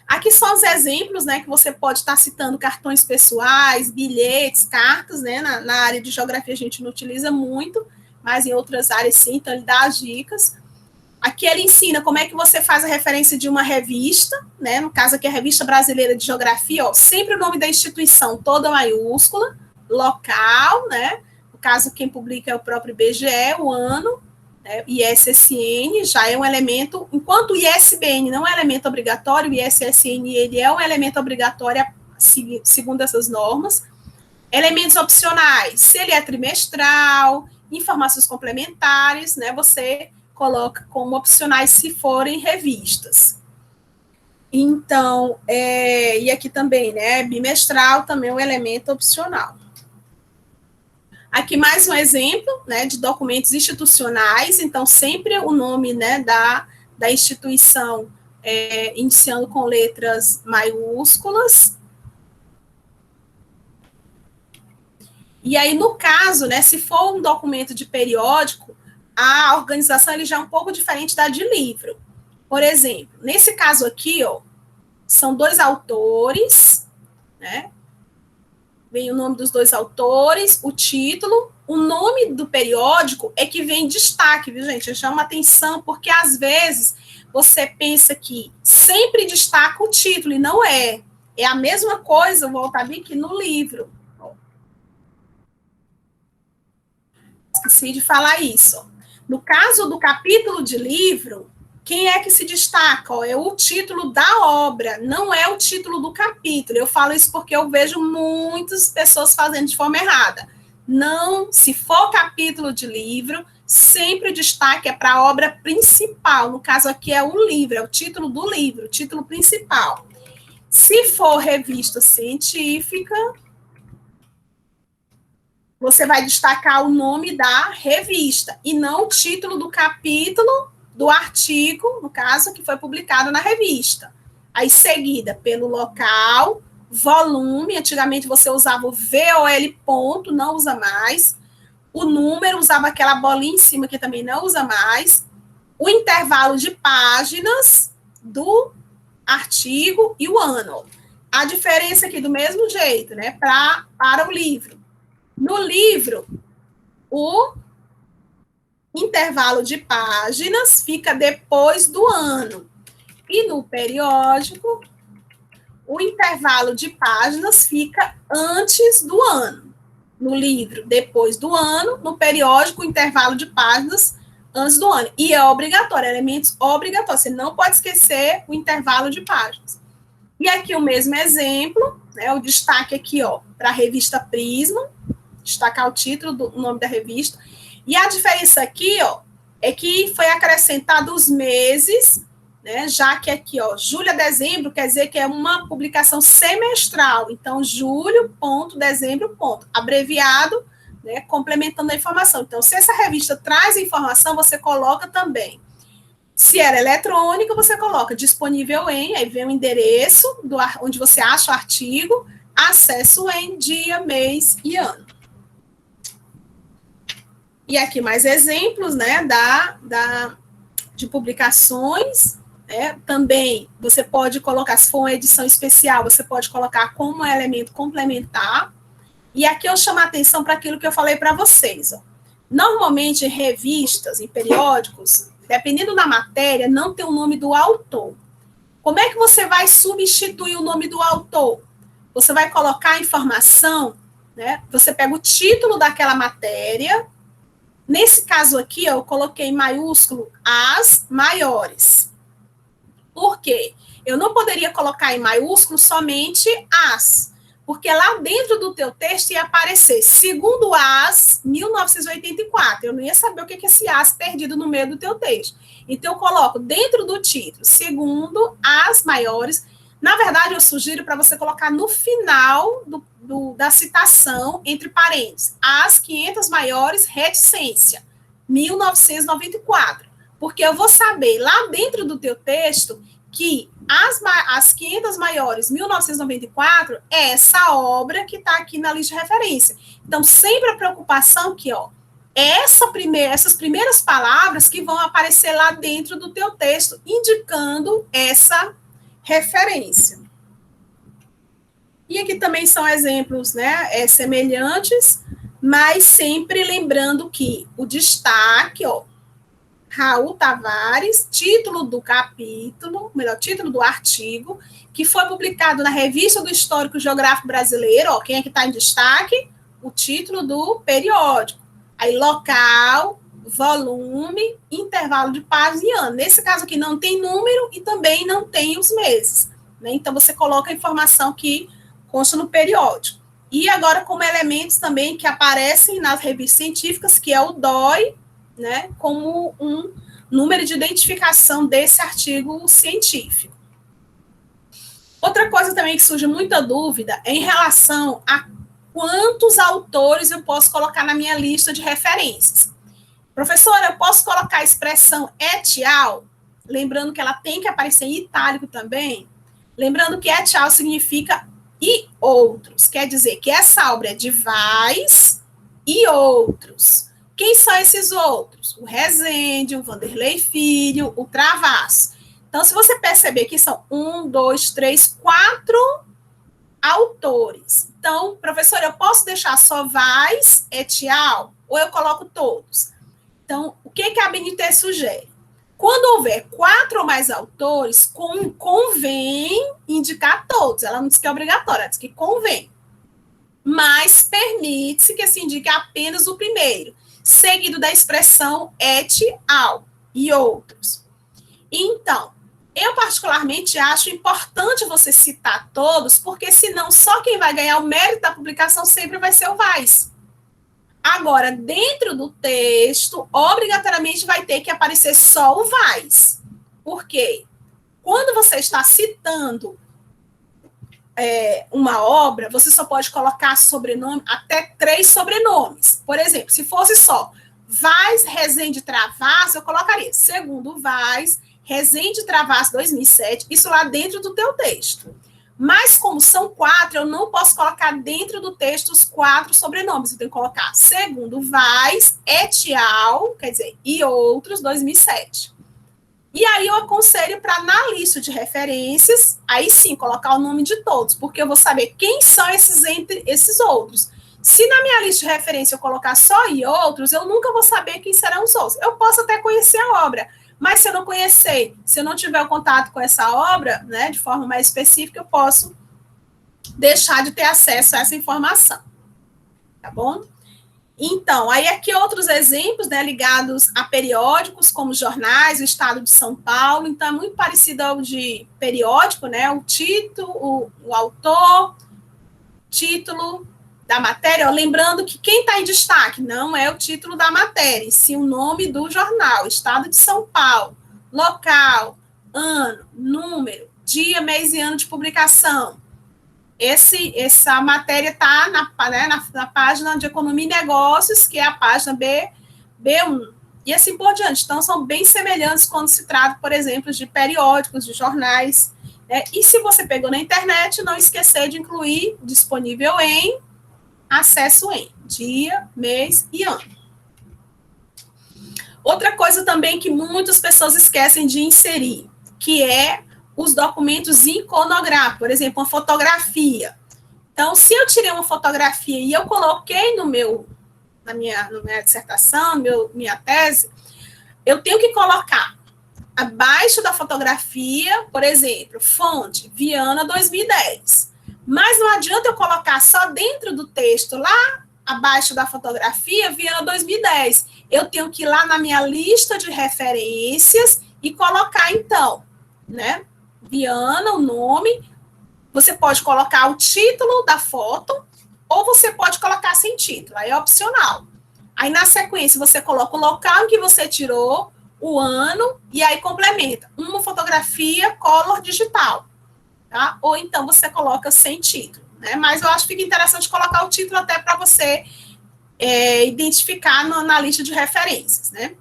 Aqui são os exemplos, né, que você pode estar citando cartões pessoais, bilhetes, cartas, né, na área de geografia a gente não utiliza muito, mas em outras áreas sim, então ele dá as dicas. Aqui ele ensina como é que você faz a referência de uma revista, né? No caso aqui a Revista Brasileira de Geografia, sempre o nome da instituição toda maiúscula, local, né? No caso quem publica é o próprio IBGE, o ano, né? ISSN já é um elemento, enquanto o ISBN não é elemento obrigatório, o ISSN ele é um elemento obrigatório segundo essas normas. Elementos opcionais, se ele é trimestral, informações complementares, né? Você coloca como opcionais se forem revistas. Então, e aqui também, né, bimestral também é um elemento opcional. Aqui mais um exemplo, né, de documentos institucionais, então sempre o nome, né, da instituição iniciando com letras maiúsculas. E aí, no caso, né, se for um documento de periódico, a organização ele já é um pouco diferente da de livro. Por exemplo, nesse caso aqui, ó, são dois autores, né? Vem o nome dos dois autores, o título, o nome do periódico é que vem em destaque, viu, gente? Chama atenção, porque às vezes você pensa que sempre destaca o título, e não é. É a mesma coisa, eu vou voltar bem aqui no livro. Esqueci de falar isso. No caso do capítulo de livro, quem é que se destaca? É o título da obra, não é o título do capítulo. Eu falo isso porque eu vejo muitas pessoas fazendo de forma errada. Não, se for capítulo de livro, sempre o destaque é para a obra principal. No caso aqui é o livro, é o título do livro, o título principal. Se for revista científica, você vai destacar o nome da revista e não o título do capítulo do artigo, no caso, que foi publicado na revista. Aí, seguida pelo local, volume, antigamente você usava o VOL ponto, não usa mais. O número, usava aquela bolinha em cima, que também não usa mais. O intervalo de páginas do artigo e o ano. A diferença aqui, do mesmo jeito, né, para o livro. No livro, o intervalo de páginas fica depois do ano. E no periódico, o intervalo de páginas fica antes do ano. No livro, depois do ano. No periódico, o intervalo de páginas antes do ano. E é obrigatório, elementos obrigatórios. Você não pode esquecer o intervalo de páginas. E aqui o mesmo exemplo, né, o destaque aqui, ó, para a revista Prisma, destacar o título, o nome da revista. E a diferença aqui, ó, é que foi acrescentado os meses, né, já que aqui, ó, julho a dezembro, quer dizer que é uma publicação semestral. Então, julho, ponto, dezembro, ponto. Abreviado, né, complementando a informação. Então, se essa revista traz a informação, você coloca também. Se era eletrônica, você coloca disponível em, aí vem o endereço onde você acha o artigo, acesso em dia, mês e ano. E aqui mais exemplos, né, de publicações, né, também você pode colocar, se for uma edição especial, você pode colocar como elemento complementar, e aqui eu chamo a atenção para aquilo que eu falei para vocês, ó. Normalmente, em revistas, em periódicos, dependendo da matéria, não tem o nome do autor. Como é que você vai substituir o nome do autor? Você vai colocar a informação, né, você pega o título daquela matéria. Nesse caso aqui, eu coloquei em maiúsculo as maiores. Por quê? Eu não poderia colocar em maiúsculo somente as, porque lá dentro do teu texto ia aparecer segundo as 1984. Eu não ia saber o que é esse as perdido no meio do teu texto. Então, eu coloco dentro do título, segundo as maiores. Na verdade, eu sugiro para você colocar no final da citação, entre parênteses, as 500 maiores, reticência, 1994. Porque eu vou saber lá dentro do teu texto que as 500 maiores, 1994, é essa obra que está aqui na lista de referência. Então, sempre a preocupação que, ó, essas primeiras palavras que vão aparecer lá dentro do teu texto, indicando essa referência. E aqui também são exemplos, né, semelhantes, mas sempre lembrando que o destaque, ó, Raul Tavares, título do capítulo, melhor, título do artigo, que foi publicado na Revista do Histórico Geográfico Brasileiro, ó, quem é que está em destaque? O título do periódico. Aí, local, volume, intervalo de páginas e ano. Nesse caso aqui não tem número e também não tem os meses, né? Então, você coloca a informação que consta no periódico. E agora, como elementos também que aparecem nas revistas científicas, que é o DOI, né, como um número de identificação desse artigo científico. Outra coisa também que surge muita dúvida é em relação a quantos autores eu posso colocar na minha lista de referências. Professora, eu posso colocar a expressão et al, lembrando que ela tem que aparecer em itálico também, lembrando que et al significa e outros, quer dizer que essa obra é de Vaz e outros. Quem são esses outros? O Rezende, o Vanderlei Filho, o Travasso. Então, se você perceber que são 1, 2, 3, 4 autores. Então, professor, eu posso deixar só Vaz et al, ou eu coloco todos? Então, o que a BNT sugere? Quando houver 4 ou mais autores, convém indicar todos. Ela não diz que é obrigatório, ela diz que convém. Mas permite-se que se indique apenas o primeiro, seguido da expressão et al e outros. Então, eu particularmente acho importante você citar todos, porque senão só quem vai ganhar o mérito da publicação sempre vai ser o Vaz. Agora, dentro do texto, obrigatoriamente vai ter que aparecer só o Vaz. Por quê? Quando você está citando uma obra, você só pode colocar sobrenome, até 3 sobrenomes. Por exemplo, se fosse só Vaz, Rezende, Travasso, eu colocaria segundo Vaz, Rezende, Travasso, 2007, isso lá dentro do teu texto. Mas como são 4, eu não posso colocar dentro do texto os 4 sobrenomes. Eu tenho que colocar segundo Vaz, et al, quer dizer, e outros, 2007. E aí eu aconselho para, na lista de referências, aí sim, colocar o nome de todos, porque eu vou saber quem são entre esses outros. Se na minha lista de referência eu colocar só e outros, eu nunca vou saber quem serão os outros. Eu posso até conhecer a obra, mas se eu não conhecer, se eu não tiver o contato com essa obra, né, de forma mais específica, eu posso deixar de ter acesso a essa informação. Tá bom? Então, aí aqui outros exemplos, né, ligados a periódicos, como jornais, o Estado de São Paulo. Então, é muito parecido ao de periódico, né, o título, o autor, título da matéria. Lembrando que quem está em destaque não é o título da matéria, e sim o nome do jornal, Estado de São Paulo, local, ano, número, dia, mês e ano de publicação. Essa matéria está na página de Economia e Negócios, que é a página B1, e assim por diante. Então, são bem semelhantes quando se trata, por exemplo, de periódicos, de jornais, né? E se você pegou na internet, não esquecer de incluir disponível em, acesso em, dia, mês e ano. Outra coisa também que muitas pessoas esquecem de inserir, que é os documentos iconográficos, por exemplo, uma fotografia. Então, se eu tirei uma fotografia e eu coloquei na minha dissertação, minha tese, eu tenho que colocar abaixo da fotografia, por exemplo, fonte, Viana 2010. Mas não adianta eu colocar só dentro do texto, lá abaixo da fotografia, Viana 2010. Eu tenho que ir lá na minha lista de referências e colocar, então, né? Viana, o nome, você pode colocar o título da foto, ou você pode colocar sem título, aí é opcional. Aí, na sequência, você coloca o local em que você tirou, o ano, e aí complementa. Uma fotografia color digital, tá? Ou então você coloca sem título, né? Mas eu acho que fica interessante colocar o título até para você identificar na lista de referências, né?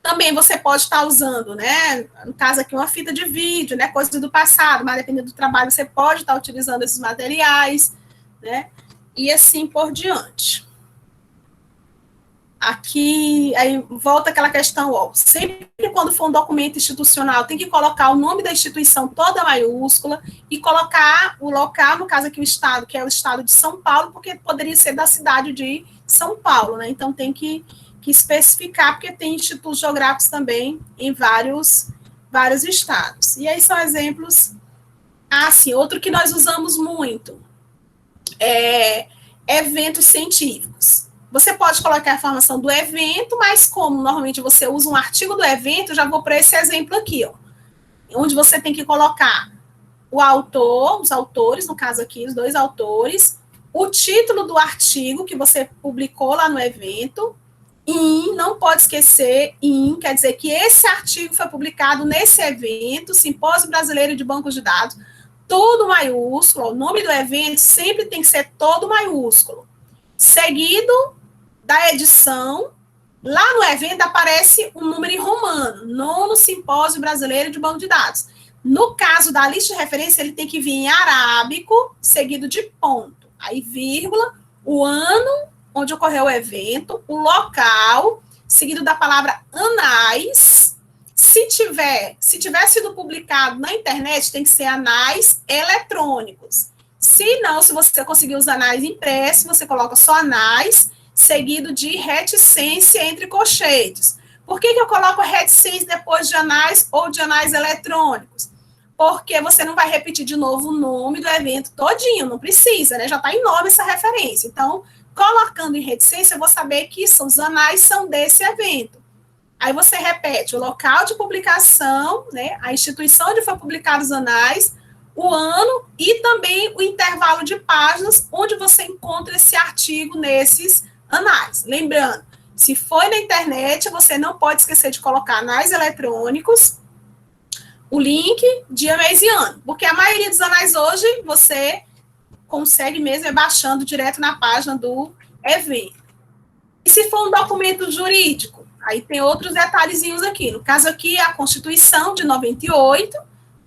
Também você pode estar usando, né, no caso aqui, uma fita de vídeo, né, coisas do passado, mas dependendo do trabalho, você pode estar utilizando esses materiais, né, e assim por diante. Aqui, aí volta aquela questão, ó, sempre quando for um documento institucional, tem que colocar o nome da instituição toda maiúscula e colocar o local, no caso aqui o estado, que é o estado de São Paulo, porque poderia ser da cidade de São Paulo, né, então tem que especificar, porque tem institutos geográficos também em vários estados. E aí são exemplos, assim, outro que nós usamos muito, eventos científicos. Você pode colocar a informação do evento, mas como normalmente você usa um artigo do evento, eu já vou para esse exemplo aqui, ó, onde você tem que colocar o autor, os autores, no caso aqui, os 2 autores, o título do artigo que você publicou lá no evento, e não pode esquecer, quer dizer que esse artigo foi publicado nesse evento, Simpósio Brasileiro de Bancos de Dados, tudo maiúsculo, o nome do evento sempre tem que ser todo maiúsculo. Seguido da edição, lá no evento aparece um número em romano, Nono Simpósio Brasileiro de Banco de Dados. No caso da lista de referência, ele tem que vir em arábico, seguido de ponto. Aí, vírgula, o ano onde ocorreu o evento, o local, seguido da palavra anais. Se tiver sido publicado na internet, tem que ser anais eletrônicos. Se não, se você conseguir os anais impressos, você coloca só anais, seguido de reticência entre colchetes. Por que eu coloco reticência depois de anais ou de anais eletrônicos? Porque você não vai repetir de novo o nome do evento todinho, não precisa, né? Já está em nome essa referência. Então, colocando em reticência, eu vou saber que os anais são desse evento. Aí você repete o local de publicação, né? A instituição onde foi publicado os anais, o ano e também o intervalo de páginas onde você encontra esse artigo nesses anais. Lembrando, se foi na internet, você não pode esquecer de colocar anais eletrônicos, o link, dia, mês e ano, porque a maioria dos anais hoje você consegue mesmo baixando direto na página do evento. E se for um documento jurídico, aí tem outros detalhezinhos aqui. No caso aqui, a Constituição de 98,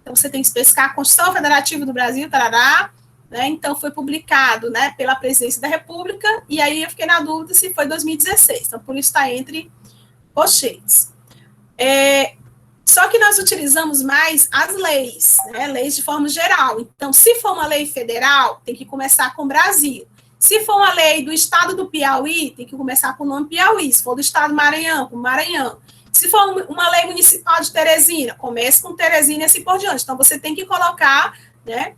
então você tem que especificar a Constituição Federativa do Brasil, tarará, né? Então foi publicado, né, pela Presidência da República, e aí eu fiquei na dúvida se foi 2016, então por isso está entre colchetes. Só que nós utilizamos mais as leis, né, leis de forma geral. Então, se for uma lei federal, tem que começar com Brasil. Se for uma lei do estado do Piauí, tem que começar com o nome Piauí. Se for do estado do Maranhão, com Maranhão. Se for uma lei municipal de Teresina, comece com Teresina e assim por diante. Então, você tem que colocar, né,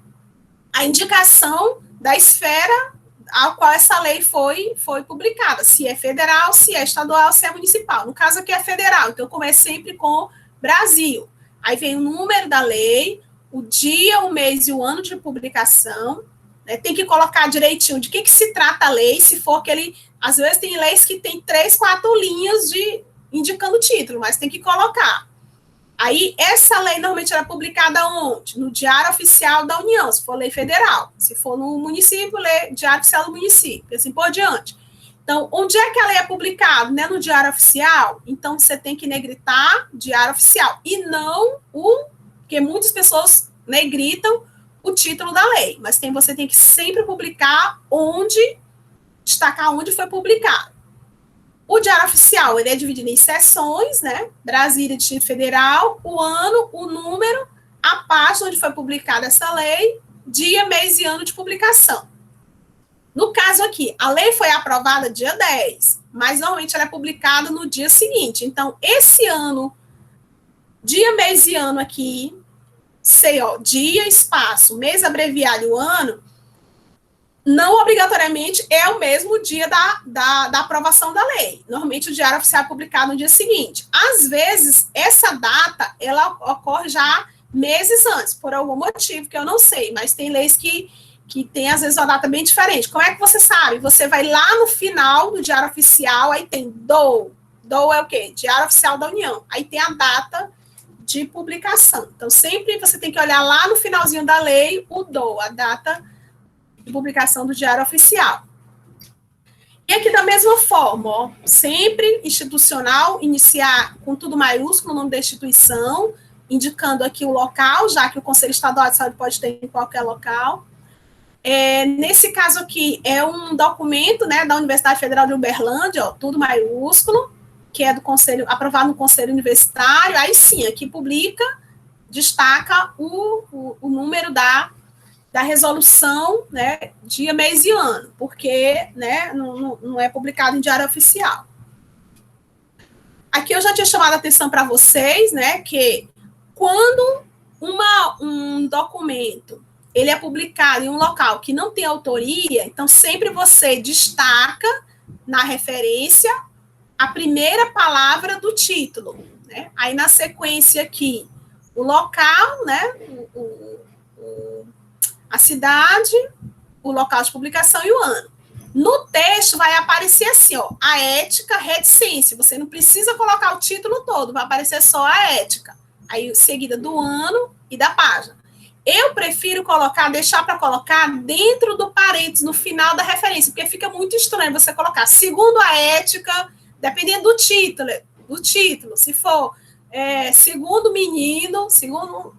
a indicação da esfera a qual essa lei foi publicada. Se é federal, se é estadual, se é municipal. No caso aqui é federal, então eu começo sempre com Brasil. Aí vem o número da lei, o dia, o mês e o ano de publicação, né? Tem que colocar direitinho de que se trata a lei, se for aquele... Às vezes tem leis que tem 3, 4 linhas indicando o título, mas tem que colocar. Aí, essa lei normalmente era publicada onde? No Diário Oficial da União, se for lei federal. Se for no município, Diário Oficial do município, e assim por diante. Então, onde é que a lei é publicada? Né, no Diário Oficial? Então, você tem que negritar Diário Oficial. E não porque muitas pessoas negritam o título da lei. Mas você tem que sempre publicar destacar onde foi publicado. O Diário Oficial, ele é dividido em seções, né? Brasília, Distrito Federal, o ano, o número, a página onde foi publicada essa lei, dia, mês e ano de publicação. No caso aqui, a lei foi aprovada dia 10, mas normalmente ela é publicada no dia seguinte. Então, esse ano, dia, mês e ano aqui, dia, espaço, mês abreviado e o ano, não obrigatoriamente é o mesmo dia da aprovação da lei. Normalmente o Diário Oficial é publicado no dia seguinte. Às vezes, essa data, ela ocorre já meses antes, por algum motivo que eu não sei, mas tem leis que tem, às vezes, uma data bem diferente. Como é que você sabe? Você vai lá no final do Diário Oficial, aí tem DOU. DOU é o quê? Diário Oficial da União. Aí tem a data de publicação. Então, sempre você tem que olhar lá no finalzinho da lei o DOU, a data de publicação do Diário Oficial. E aqui da mesma forma, ó, sempre institucional, iniciar com tudo maiúsculo o nome da instituição, indicando aqui o local, já que o Conselho Estadual de Saúde pode ter em qualquer local. Nesse caso aqui, é um documento, né, da Universidade Federal de Uberlândia, ó, tudo maiúsculo, que é do Conselho, aprovado no Conselho Universitário. Aí sim, aqui publica, destaca o número da resolução, né, dia, mês e ano, porque, né, não é publicado em Diário Oficial. Aqui eu já tinha chamado a atenção para vocês, né, que quando um documento ele é publicado em um local que não tem autoria, então sempre você destaca na referência a primeira palavra do título, né? Aí na sequência aqui, o local, né, a cidade, o local de publicação e o ano. No texto vai aparecer assim, ó, a ética, reticência. Você não precisa colocar o título todo, vai aparecer só a ética. Aí, seguida do ano e da página. Eu prefiro deixar para colocar dentro do parênteses, no final da referência, porque fica muito estranho você colocar segundo a ética, dependendo do título, se for segundo menino,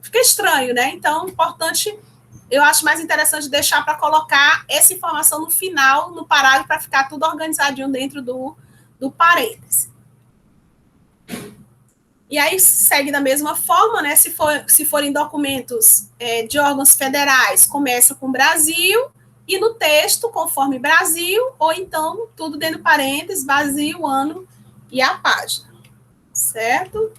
fica estranho, né? Então, importante, eu acho mais interessante deixar para colocar essa informação no final, no parágrafo, para ficar tudo organizadinho dentro do parênteses. E aí segue da mesma forma, né? Se forem documentos de órgãos federais, começa com Brasil, e no texto, conforme Brasil, ou então tudo dentro do parênteses, Brasil, ano e a página. Certo?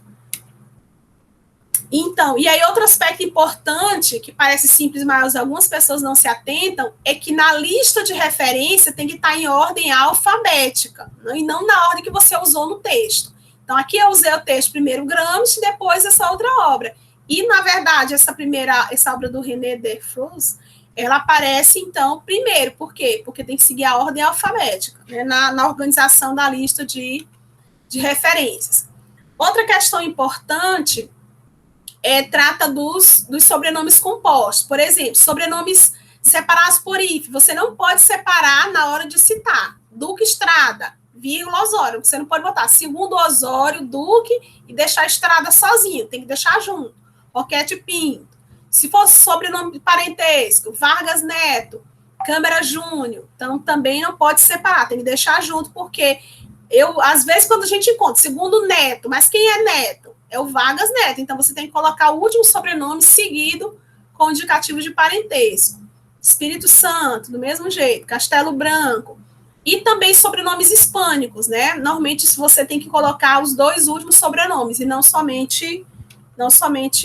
Então, e aí outro aspecto importante, que parece simples, mas algumas pessoas não se atentam, é que na lista de referência tem que estar em ordem alfabética, e não na ordem que você usou no texto. Então, aqui eu usei o texto primeiro Gramsci, depois essa outra obra. E, na verdade, essa obra do René Desfleurs, ela aparece, então, primeiro. Por quê? Porque tem que seguir a ordem alfabética, né, na organização da lista de referências. Outra questão importante trata dos sobrenomes compostos. Por exemplo, sobrenomes separados por if. Você não pode separar na hora de citar. Duque Estrada, vírgula Osório. Você não pode botar segundo Osório, Duque, e deixar Estrada sozinho. Tem que deixar junto. Roquete Pinto. Se fosse sobrenome de parentesco, Vargas Neto, Câmara Júnior, então também não pode separar. Tem que deixar junto, porque às vezes, quando a gente encontra segundo Neto, mas quem é Neto? É o Vargas Neto. Então, você tem que colocar o último sobrenome seguido com o indicativo de parentesco. Espírito Santo, do mesmo jeito. Castelo Branco. E também sobrenomes hispânicos, né? Normalmente, você tem que colocar os dois últimos sobrenomes, e não somente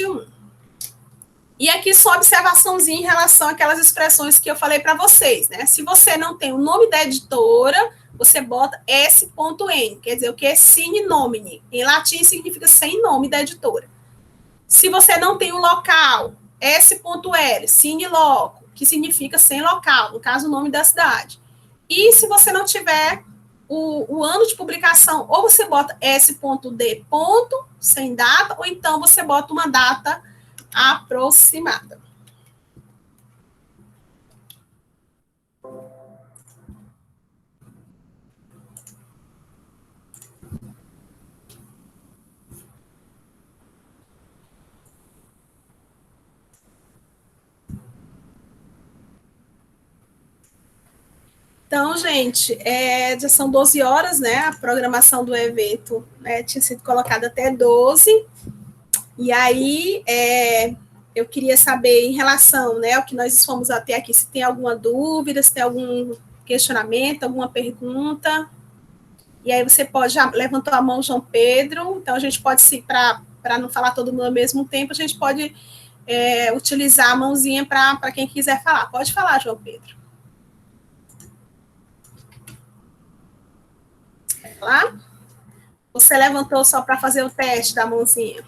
um. E aqui só observaçãozinha em relação àquelas expressões que eu falei para vocês, né? Se você não tem o nome da editora, você bota S.N, quer dizer, o que é sine nomine. Em latim significa sem nome da editora. Se você não tem o local, S.L, sine loco, que significa sem local, no caso, o nome da cidade. E se você não tiver o ano de publicação, ou você bota S.D, sem data, ou então você bota uma data aproximada. Então, gente, já são 12 horas, né? A programação do evento, né, tinha sido colocada até 12. E aí, eu queria saber, em relação, né, ao que nós fomos até aqui, se tem alguma dúvida, se tem algum questionamento, alguma pergunta. E aí você pode, já levantou a mão, João Pedro, então a gente pode, para não falar todo mundo ao mesmo tempo, a gente pode utilizar a mãozinha para quem quiser falar. Pode falar, João Pedro. Lá? Você levantou só para fazer o teste da mãozinha?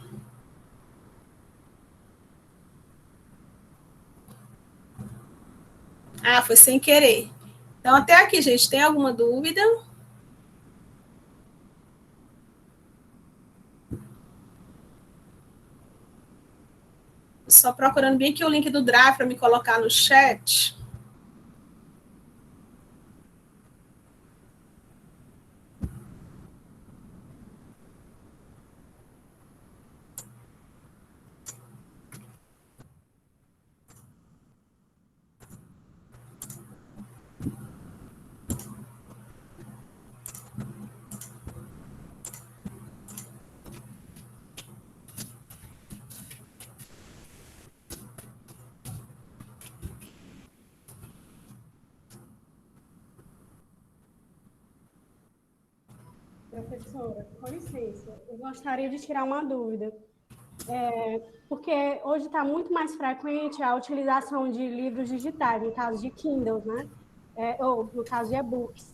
Ah, foi sem querer. Então, até aqui, gente, tem alguma dúvida? Só procurando bem aqui o link do Drive para me colocar no chat. Professora, com licença, eu gostaria de tirar uma dúvida. Porque hoje está muito mais frequente a utilização de livros digitais, no caso de Kindle, né? Ou no caso de e-books.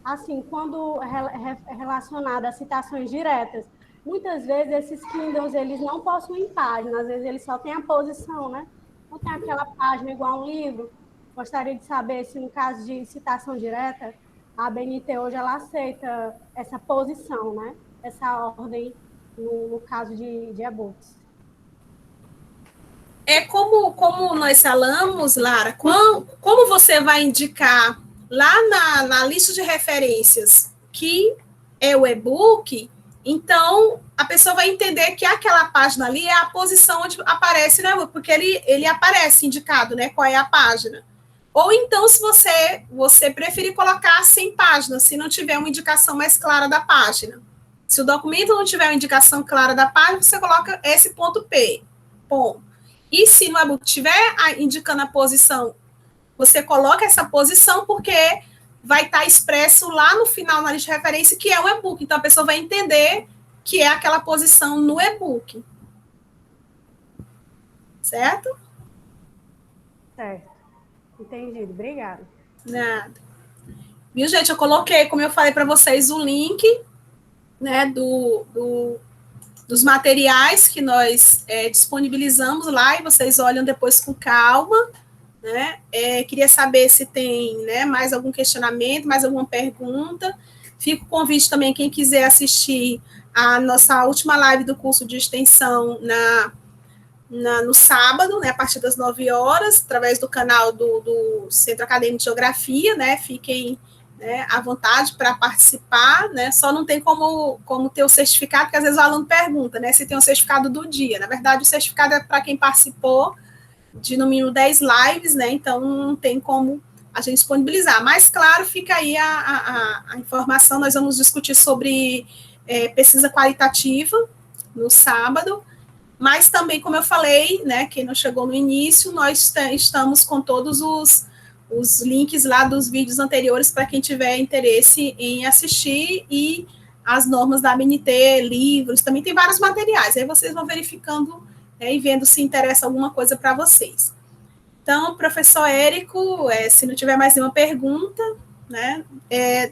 Assim, quando relacionado a citações diretas, muitas vezes esses Kindles eles não possuem página, às vezes eles só têm a posição, né? Não tem aquela página igual a um livro. Gostaria de saber se, no caso de citação direta, a ABNT hoje ela aceita essa posição, né? Essa ordem no caso de e-books. como nós falamos, Lara, como você vai indicar lá na lista de referências que é o e-book, então a pessoa vai entender que aquela página ali é a posição onde aparece, né? Porque ele aparece indicado, né? Qual é a página. Ou então, se você preferir colocar 100 páginas, se não tiver uma indicação mais clara da página. Se o documento não tiver uma indicação clara da página, você coloca esse ponto P. Bom. E se no e-book estiver indicando a posição, você coloca essa posição, porque vai estar expresso lá no final na lista de referência que é o e-book. Então, a pessoa vai entender que é aquela posição no e-book. Certo? Certo. Entendido. Obrigada. Nada. Viu, gente? Eu coloquei, como eu falei para vocês, o link, né, dos materiais que nós disponibilizamos lá, e vocês olham depois com calma, né? Queria saber se tem, né, mais algum questionamento, mais alguma pergunta. Fica o convite também, quem quiser assistir a nossa última live do curso de extensão no sábado, né, a partir das 9 horas, através do canal do Centro Acadêmico de Geografia, né? Fiquem, né, à vontade para participar, né? Só não tem como ter o certificado, porque às vezes o aluno pergunta, né, se tem o certificado do dia. Na verdade, o certificado é para quem participou de no mínimo 10 lives, né? Então não tem como a gente disponibilizar. Mas, claro, fica aí a informação. Nós vamos discutir sobre pesquisa qualitativa no sábado, mas também, como eu falei, né, quem não chegou no início, nós estamos com todos os links lá dos vídeos anteriores para quem tiver interesse em assistir, e as normas da ABNT, livros, também tem vários materiais, aí vocês vão verificando, né, e vendo se interessa alguma coisa para vocês. Então, professor Érico, se não tiver mais nenhuma pergunta, né,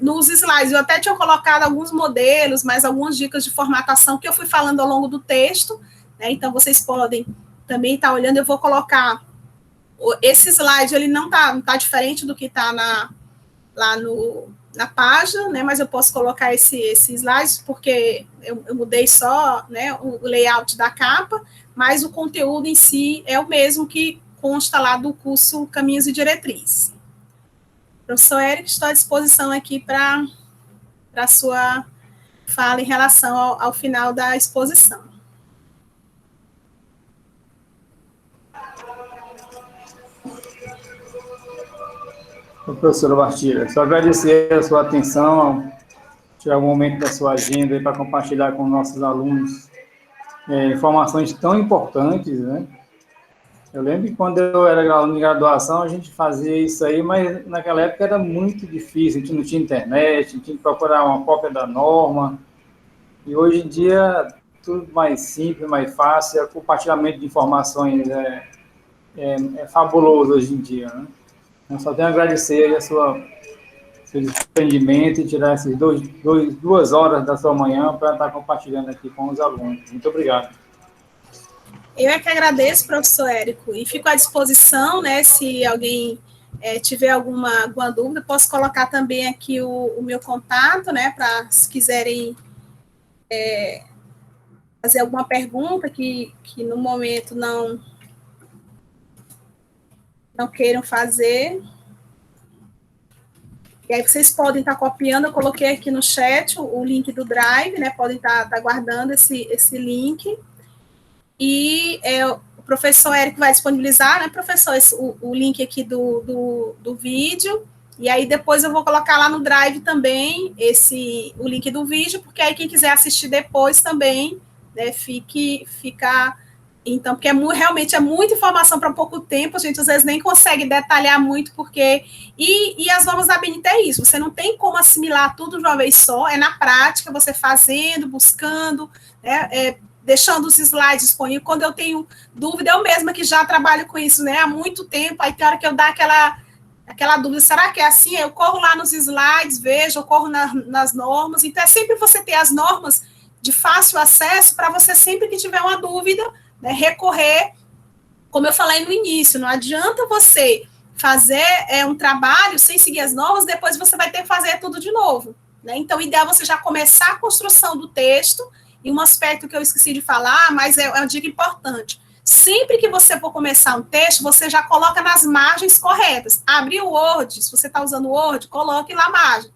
nos slides eu até tinha colocado alguns modelos, mais algumas dicas de formatação que eu fui falando ao longo do texto, né, então vocês podem também estar olhando. Eu vou colocar esse slide, ele não tá diferente do que está lá na página, né, mas eu posso colocar esse slide, porque eu mudei só, né, o layout da capa, mas o conteúdo em si é o mesmo que consta lá do curso Caminhos e Diretrizes. Professor Érico, estou à disposição aqui para a sua fala em relação ao final da exposição. Professora Bastilha, só agradecer a sua atenção, tirar um momento da sua agenda para compartilhar com nossos alunos informações tão importantes, né? Eu lembro que quando eu era aluno de graduação, a gente fazia isso aí, mas naquela época era muito difícil, a gente não tinha internet, a gente tinha que procurar uma cópia da norma, e hoje em dia tudo mais simples, mais fácil, o compartilhamento de informações é fabuloso hoje em dia, né? Eu só tenho a agradecer a seu desprendimento e tirar essas 2 horas da sua manhã para estar compartilhando aqui com os alunos. Muito obrigado. Eu é que agradeço, professor Érico, e fico à disposição, né, se alguém tiver alguma dúvida, posso colocar também aqui o meu contato, né, para se quiserem fazer alguma pergunta que no momento não queiram fazer. E aí vocês podem estar copiando, eu coloquei aqui no chat o link do Drive, né? Podem estar guardando esse link. E o professor Érico vai disponibilizar, né, professor, o link aqui do vídeo. E aí depois eu vou colocar lá no Drive também o link do vídeo, porque aí quem quiser assistir depois também, né, fica. Então, porque realmente é muita informação para pouco tempo, a gente às vezes nem consegue detalhar muito, porque... E as normas da ABNT é isso, você não tem como assimilar tudo de uma vez só, é na prática, você fazendo, buscando, né, deixando os slides disponíveis. Quando eu tenho dúvida, eu mesma que já trabalho com isso, né, há muito tempo, aí tem hora que eu dou aquela dúvida, será que é assim? Eu corro lá nos slides, vejo, eu corro nas normas, então é sempre você ter as normas de fácil acesso, para você sempre que tiver uma dúvida, né, recorrer, como eu falei no início, não adianta você fazer um trabalho sem seguir as normas, depois você vai ter que fazer tudo de novo, né? Então, o ideal é você já começar a construção do texto, e um aspecto que eu esqueci de falar, mas é uma dica importante, Sempre que você for começar um texto, você já coloca nas margens corretas. Abriu o Word, se você está usando o Word, coloque lá a margem.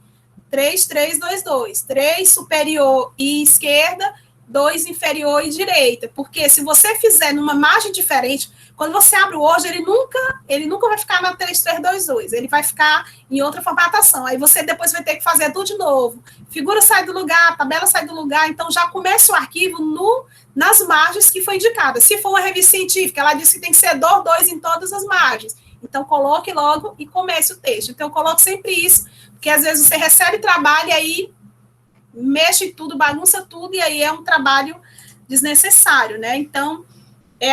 3, 3, 2, 2. 3 superior e esquerda, 2 inferior e direita. Porque se você fizer numa margem diferente, quando você abre o Word, ele nunca vai ficar na 3, 3, 2, 2. Ele vai ficar em outra formatação. Aí você depois vai ter que fazer tudo de novo. Figura sai do lugar, tabela sai do lugar. Então, já começa o arquivo nas margens que foi indicada. Se for uma revista científica, ela disse que tem que ser 2 em todas as margens. Então, coloque logo e comece o texto. Então, eu coloco sempre isso, porque às vezes você recebe trabalho e aí mexe tudo, bagunça tudo, e aí é um trabalho desnecessário, né? Então,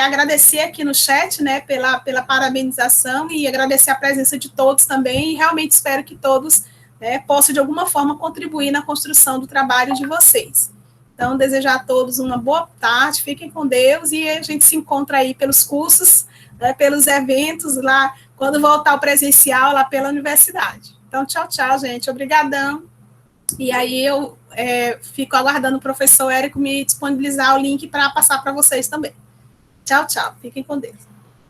agradecer aqui no chat, né, pela parabenização e agradecer a presença de todos também, e realmente espero que todos, né, possam, de alguma forma, contribuir na construção do trabalho de vocês. Então, desejar a todos uma boa tarde, fiquem com Deus, e a gente se encontra aí pelos cursos, né, pelos eventos lá, quando voltar ao presencial, lá pela universidade. Então, tchau, tchau, gente, obrigadão. E aí eu fico aguardando o professor Érico me disponibilizar o link para passar para vocês também. Tchau, tchau. Fiquem com Deus.